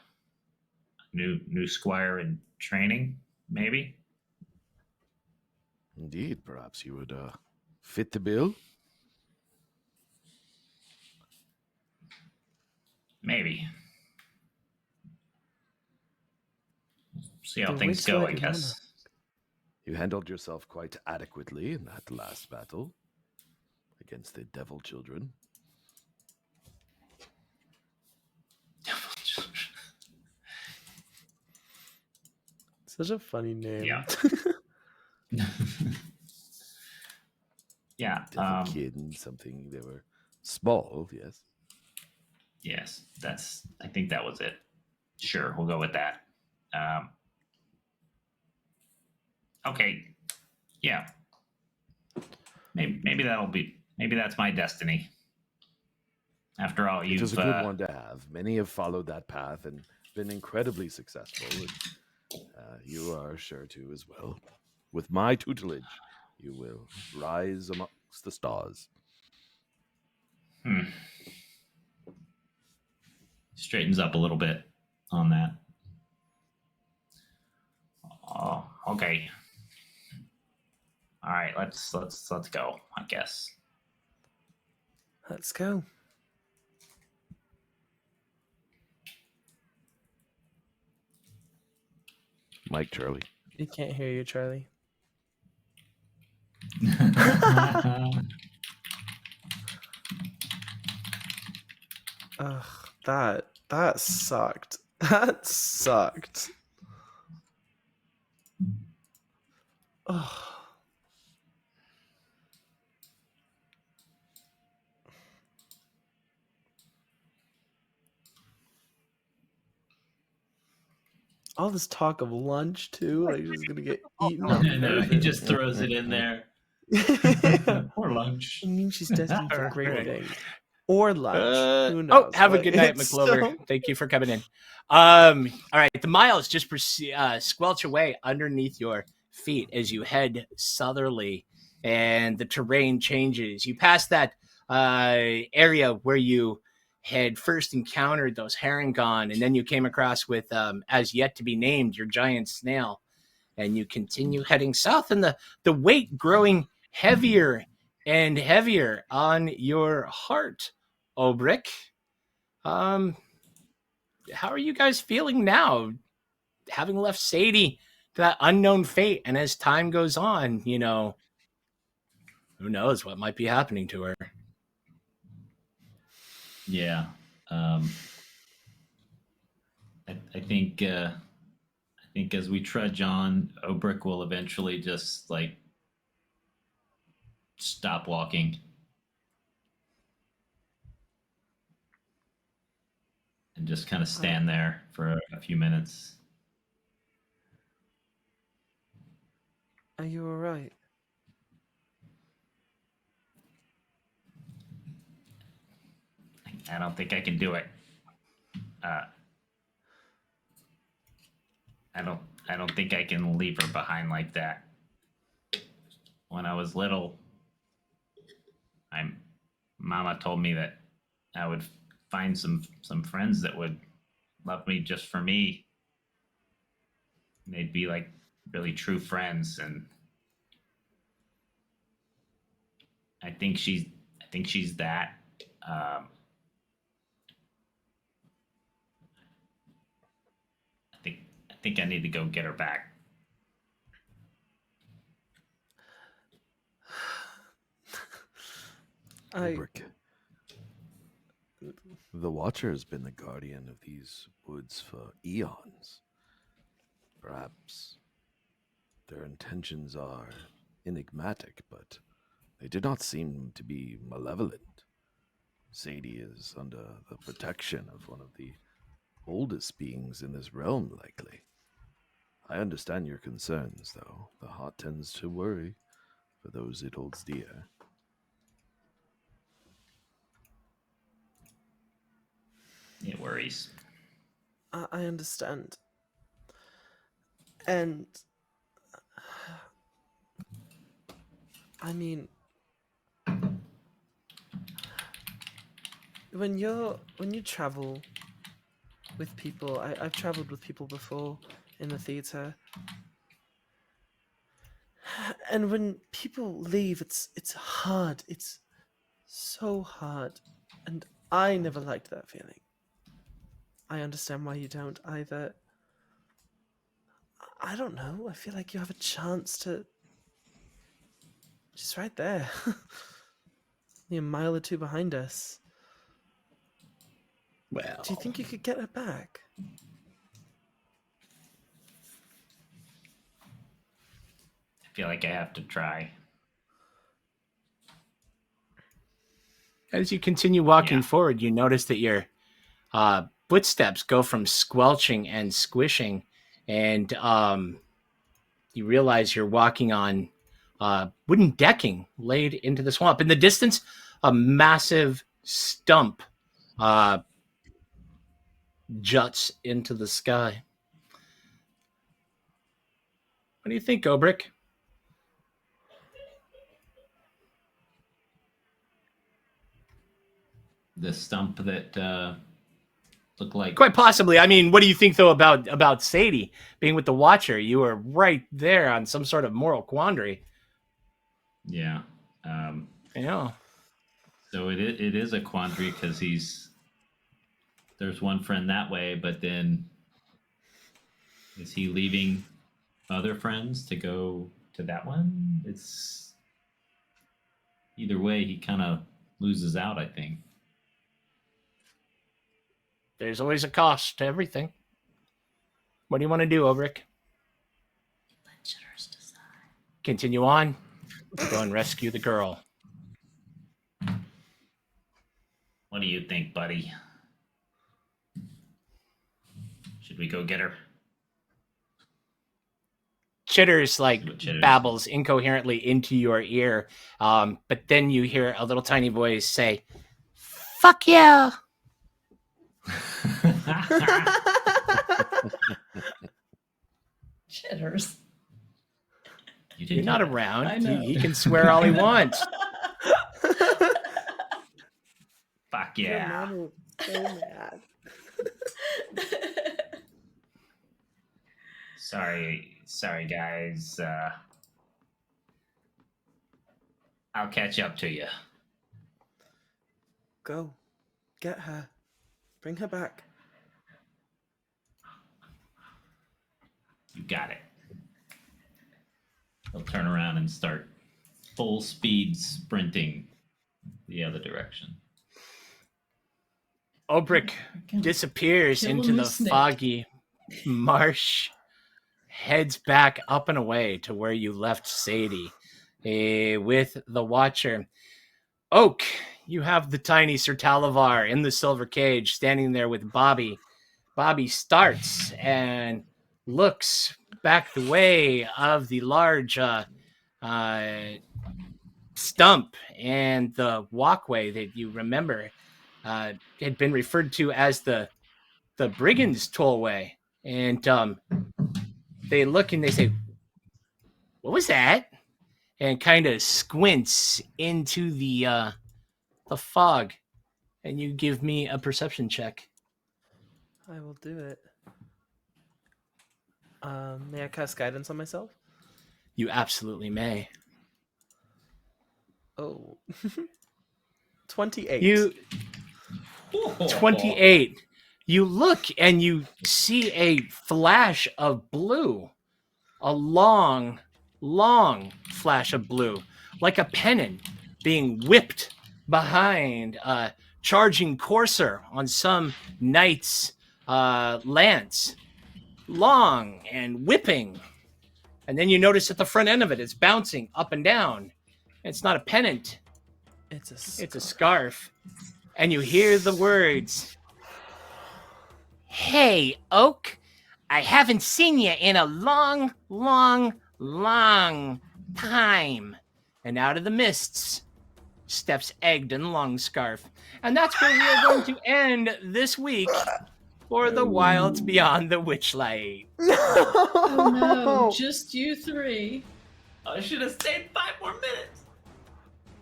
new squire in training, maybe? Indeed, perhaps you would fit the bill? Maybe. See how The things go, I Witchlight guess. You handled yourself quite adequately in that last battle against the devil children. Such a funny name. Yeah. Yeah. Devil kid and something. They were small, yes. Yes, I think that was it. Sure, we'll go with that. Okay. Yeah. Maybe that's my destiny. After all, It was a good one to have. Many have followed that path and been incredibly successful. And, you are sure to as well. With my tutelage, you will rise amongst the stars. Straightens up a little bit on that. Oh, okay. All right, let's go, I guess. Let's go. Mike, Charlie. You can't hear you, Charlie. Ugh, that sucked. That sucked. Ugh. All this talk of lunch too, like she's gonna get eaten up. No, he just throws it in there. Or lunch. I mean, she's destined for great Alright. things. Or lunch. Who knows? Have a But good night, it's McClover. still- Thank you for coming in. All right, the miles just squelch away underneath your feet as you head southerly, and the terrain changes. You pass that area where you had first encountered those herringon, and then you came across with, as yet to be named, your giant snail, and you continue heading south, and the weight growing heavier and heavier on your heart, Obrik. How are you guys feeling now, having left Sadie to that unknown fate? And as time goes on, who knows what might be happening to her? Yeah. I think as we trudge on, Obrik will eventually just stop walking. And just kind of stand there for a few minutes. Are you alright? I don't think I can do it. I I don't think I can leave her behind like that. When I was little, Mama told me that I would find some friends that would love me just for me. And they'd be like really true friends, and I think she's that. Um, I think I need to go get her back. Obrik. The Watcher has been the guardian of these woods for eons. Perhaps their intentions are enigmatic, but they do not seem to be malevolent. Sadie is under the protection of one of the oldest beings in this realm, likely. I understand your concerns, though. The heart tends to worry for those it holds dear. It worries. I understand. And I mean, when you travel with people, I've traveled with people before in the theater, and when people leave, it's hard. It's so hard, and I never liked that feeling. I understand why you don't either. I don't know. I feel like you have a chance to. Just right there. Only a mile or two behind us. Well, Do you think you could get her back? I feel like I have to try. as you continue walking Yeah. forward, you notice that your footsteps go from squelching and squishing, and you realize you're walking on wooden decking laid into the swamp. In the distance, a massive stump juts into the sky. What do you think, Obrik? The stump that looked like Quite possibly. I mean, what do you think though about Sadie being with the Watcher? You were right there on some sort of moral quandary. yeah. You know. So it is a quandary because there's one friend that way, but then is he leaving other friends to go to that one? It's either way, he kind of loses out, I think. There's always a cost to everything. What do you want to do, Obrik? Let Chitters decide. Continue on. Go and rescue the girl. What do you think, buddy? Should we go get her? Chitters Chitters. babbles incoherently into your ear, but then you hear a little tiny voice say, "Fuck yeah!" Chitters. You're not around. I know. He can swear all he wants. Fuck Your yeah. mom will be so mad. Sorry, guys. I'll catch up to you. Go. Get her. Bring her back. You got it. He'll turn around and start full speed sprinting the other direction. Obrik disappears Kill a into the moose snake. foggy marsh, heads back up and away to where you left Sadie with the Watcher. Oak, you have the tiny Sir Talavar in the silver cage standing there with Bobby. Bobby starts and looks back the way of the large stump and the walkway that you remember had been referred to as the Brigands Tollway. And they look and they say, "What was that?" And kind of squints into the fog. And you give me a perception check. I will do it. May I cast guidance on myself? You absolutely may. Oh. 28. You 28. You look and you see a flash of blue. A long, long flash of blue. Like a pennon being whipped behind a charging courser on some knight's lance. Long and whipping. And then you notice at the front end of it, it's bouncing up and down. It's not a pennant. It's a scarf. It's a scarf. And you hear the words, "Hey, Oak, I haven't seen you in a long, long, long time." And out of the mists steps Egden Longscarf. And that's where we are going to end this week for the Wilds Beyond the Witchlight. Oh no, just you three. I should have stayed 5 more minutes.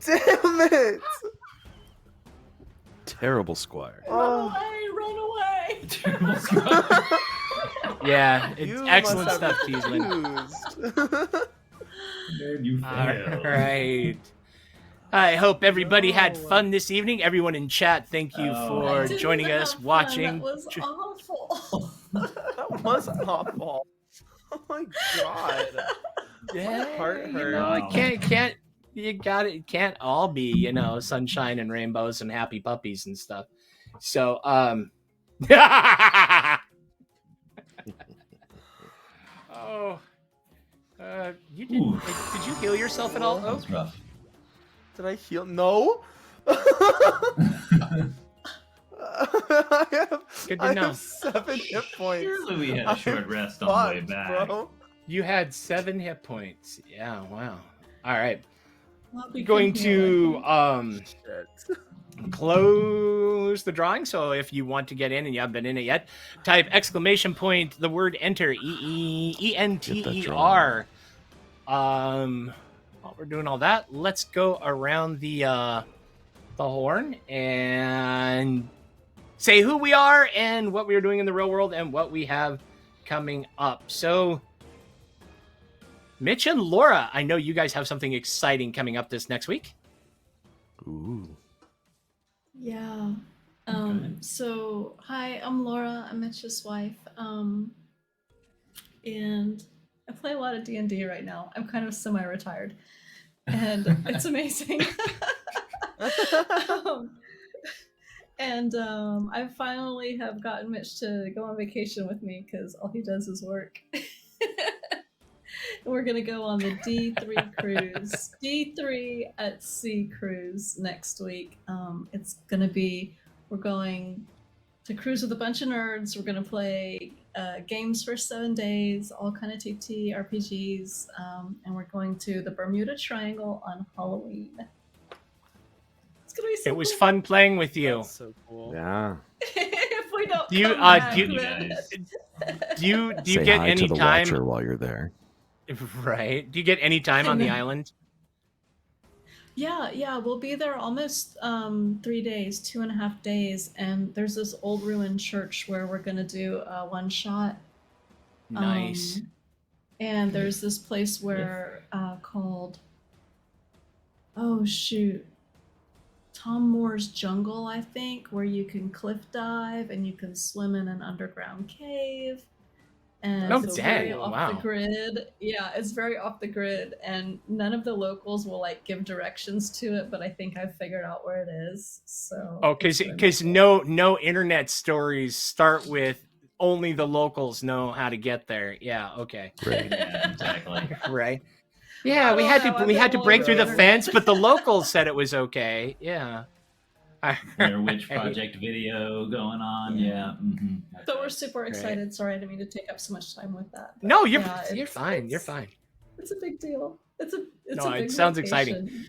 Damn it! Terrible squire. Oh. Run away! Terrible squire. Yeah, it's You excellent must have stuff, Teaslin. confused. Man, you failed. All right. I hope everybody had fun this evening. Everyone in chat, thank you Oh. for I didn't joining have us, fun. watching. That was awful. That was awful. Oh my god. Yeah, heart you hurt. know, it Wow. can't. You got it. It can't all be, sunshine and rainbows and happy puppies and stuff. So, oh, you didn't. Ooh. Did you heal yourself at all, That Oak? was rough. Did I heal? No. Good to I know. have 7 hit points. Surely we had a short I'm rest on the way fucked, back. bro. You had 7 hit points. Yeah. Wow. All right. Well, we Going can heal, I to think. Shit. close the drawing. So if you want to get in and you haven't been in it yet, type exclamation point the word enter EENTER. While we're doing all that, let's go around the horn and say who we are and what we are doing in the real world and what we have coming up. So Mitch and Laura, I know you guys have something exciting coming up this next week. Ooh. Yeah. Okay. So hi, I'm Laura. I'm Mitch's wife. And I play a lot of D&D right now. I'm kind of semi-retired, and it's amazing. I finally have gotten Mitch to go on vacation with me because all he does is work. We're gonna go on the D3 cruise, D3 at Sea cruise next week. It's gonna be, we're going to cruise with a bunch of nerds. We're gonna play games for 7 days, all kind of TT RPGs, and we're going to the Bermuda Triangle on Halloween. It's gonna be so It was cool. fun playing with you. That's so cool. Yeah. If we don't Do you- come back, do you- You then- guys. Do you Say get hi any to the time? Watcher while you're there. Right. Do you get any time on the island? Yeah, we'll be there almost 3 days, 2.5 days, and there's this old ruined church where we're gonna do a one shot. Nice. And there's this place where called, oh shoot, Tom Moore's Jungle, I think, where you can cliff dive and you can swim in an underground cave. And Oh, it's dang, very off wow. the grid. Yeah, it's very off the grid, and none of the locals will like give directions to it, but I think I've figured out where it is. So Oh, it's gonna be because cool. no internet stories start with only the locals know how to get there. Yeah. Okay. Right. Yeah, exactly. Right. Yeah, I we don't had know, to I've we been had to all break over through the the fence, internet. but the locals said it was okay. Yeah. Blair Witch Project video going on. Yeah. Mhm. So we're super excited. Sorry, I didn't mean to take up so much time with that. but No, you're yeah, you're it's- fine. You're it's- fine. It's a big deal. It's No, a it big sounds exciting. vacation.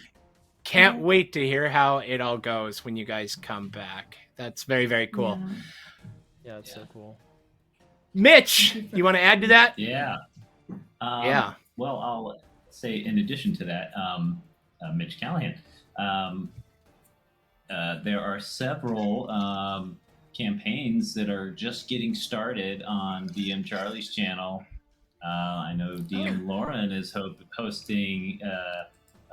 Can't Yeah. wait to hear how it all goes when you guys come back. That's very, very cool. Yeah. Yeah, it's so Yeah. cool. Mitch, you want to add to that? Yeah. Yeah. Well, I'll say in addition to that, Mitch Callahan, there are several campaigns that are just getting started on DM Charlie's channel. I know DM Lauren is hosting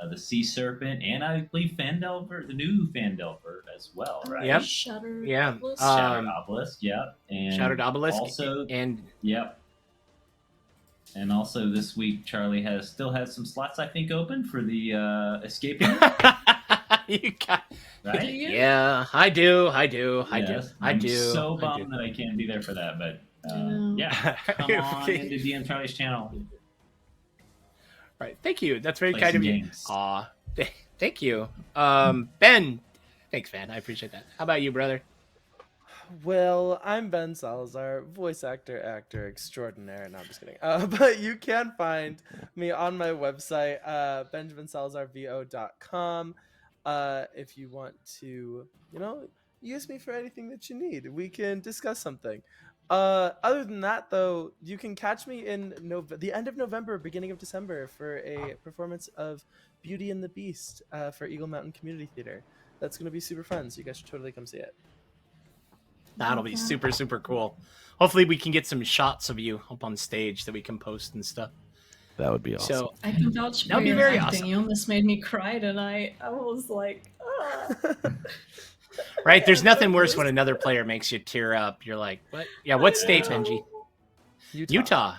the Sea Serpent, and I believe Fandelver, the new Fandelver as well, right? Yep. Shattered Yeah. Obelisk. Shattered Obelisk, yep. And Shattered Obelisk. Also, and yep. And also this week, Charlie still has some slots, I think, open for the Escape Room, you got. right? Do you? Yeah, I do. Yes. I I'm do. so I bummed do. that I can't be there for that, but know. yeah, come on into DM Charlie's channel. Right. Thank you. That's very Play kind some of you. games. Aw. Thank you. Ben. Thanks, man. I appreciate that. How about you, brother? Well, I'm Ben Salazar, voice actor extraordinaire. No, I'm just kidding. But you can find me on my website, benjaminsalazarvo.com. If you want to, use me for anything that you need, we can discuss something. Other than that, though, you can catch me in the end of November, beginning of December for a performance of Beauty and the Beast for Eagle Mountain Community Theater. That's going to be super fun, so you guys should totally come see it. That'll be super, super cool. Hopefully we can get some shots of you up on stage that we can post and stuff. That would be awesome. So I can vouch for That would be your very acting. awesome. You almost made me cry tonight. I was like, right, there's nothing worse when another player makes you tear up. You're like, what? Yeah, what state, Benji? Utah.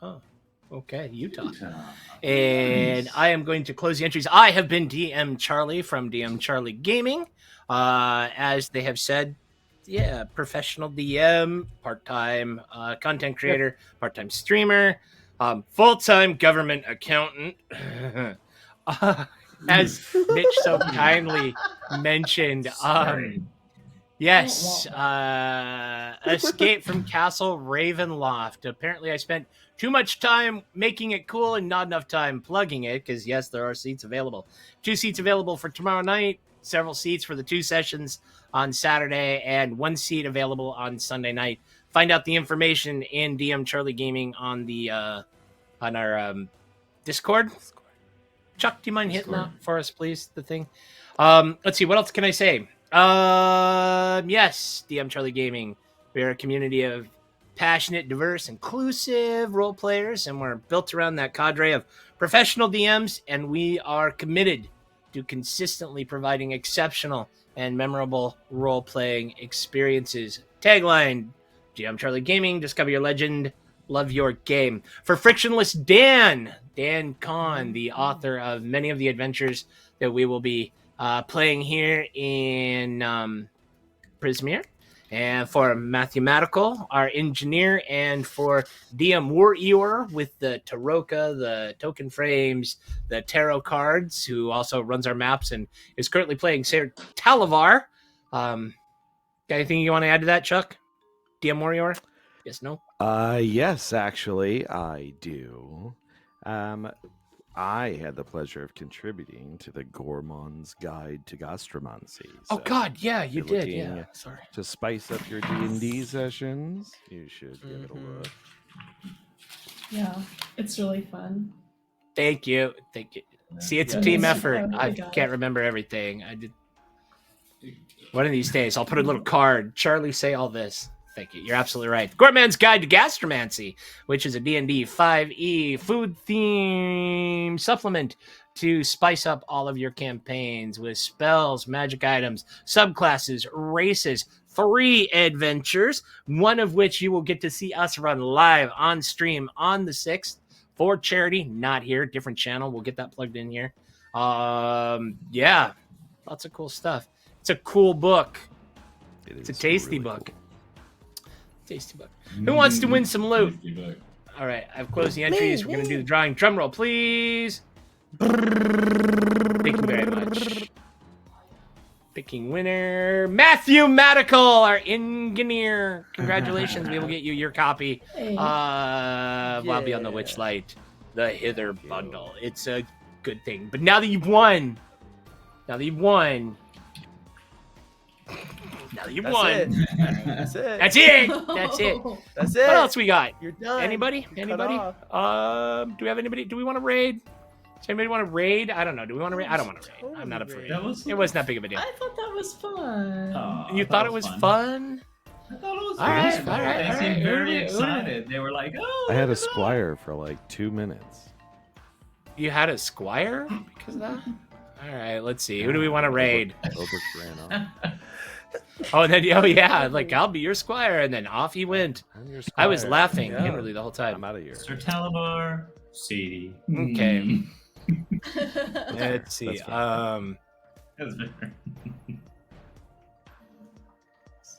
Oh, okay, Utah. And I am going to close the entries. I have been DM Charlie from DM Charlie Gaming. As they have said, yeah, professional DM, part-time content creator, part-time streamer, full-time government accountant. As Mitch so kindly mentioned, yes, Escape from Castle Ravenloft. Apparently I spent too much time making it cool and not enough time plugging it, because yes, there are seats available. 2 seats available for tomorrow night, several seats for the 2 sessions on Saturday, and 1 seat available on Sunday night. Find out the information in DM Charlie Gaming on the on our Discord. Chuck, do you mind hitting that for us, please? The thing. Let's see. What else can I say? Yes, DM Charlie Gaming. We are a community of passionate, diverse, inclusive role players, and we're built around that cadre of professional DMs, and we are committed to consistently providing exceptional and memorable role-playing experiences. Tagline, DM Charlie Gaming, discover your legend, love your game. For Frictionless Dan Con, the author of many of the adventures that we will be playing here in Prismere. And for Mathematical, our engineer, and for DM War with the Taroka, the token frames, the tarot cards, who also runs our maps and is currently playing Ser Talavar. Got anything you want to add to that, Chuck? DM Warrior? Yes, no? Yes, actually, I do. I had the pleasure of contributing to the Gormon's Guide to Gastromancy. Oh God, yeah, you you're did. looking Yeah, sorry. To spice up your D&D sessions, you should give it a look. yeah, it's really fun. Thank you. See, it's a Yeah, team it's- effort. I really I got can't it. remember everything. I did. One of these days, I'll put a little card. Charlie, say all this. Thank you. You're absolutely right. Gorman's Guide to Gastromancy, which is a D&D 5e food theme supplement to spice up all of your campaigns with spells, magic items, subclasses, races, 3 adventures, one of which you will get to see us run live on stream on the 6th for charity. Not here, different channel. We'll get that plugged in here. Yeah, lots of cool stuff. It's a cool book. It's a tasty really book. cool. Tasty book. Who wants to win some loot? All right, I've closed the entries. We're going to do the drawing. Drum roll, please. Thank you very much. Picking winner, Matthew Madical, our engineer. Congratulations. We will get you your copy. Hey. I'll be on the Witchlight, the Hither bundle. It's a good thing. But now that you've won, You That's won. it. That's it. That's it. That's it. That's it. What else we got? You're done. Anybody? You're cut Anybody? off. Do we have anybody? Do we want to raid? Does anybody want to raid? I don't know. Do we want to raid? I don't want to raid. Totally I'm not up for raid. raid. That was It wasn't that big of a deal. I thought that was fun. You thought it was fun? I thought it was All very right, fun. all right, They all seemed right. very Who do we- excited. They were like, "Oh!" I had a look at that." squire for like 2 minutes. You had a squire because of that? All right, let's see. Who do we want to raid? Obrik ran off. Oh, and then yeah, like I'll be your squire, and then off he went. I'm your I was squire. laughing Yeah. inwardly the whole time. I'm out of here. Sir Talabar, Sadie. Okay. Mm. Let's see. That's fine. That's better.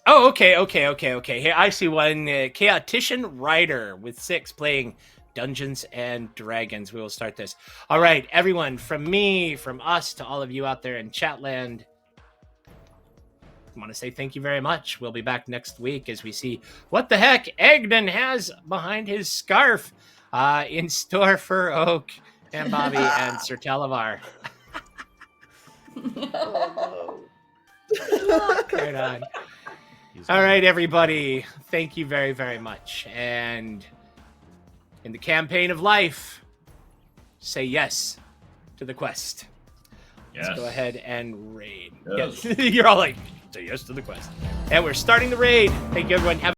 Oh, okay. Here, I see one. Chaotician Rider with 6 playing Dungeons and Dragons. We will start this. All right, everyone, from me, from us, to all of you out there in Chatland, I want to say thank you very much. We'll be back next week as we see what the heck Egden has behind his scarf in store for Oak and Bobby and Sir Talavar. Oh, Right on. He's All gone. right, everybody. Thank you very, very much. And in the campaign of life, say yes to the quest. Yes. Let's go ahead and raid. Yes. Yes. You're all like, say yes to the quest. And we're starting the raid. Thank you, everyone. Have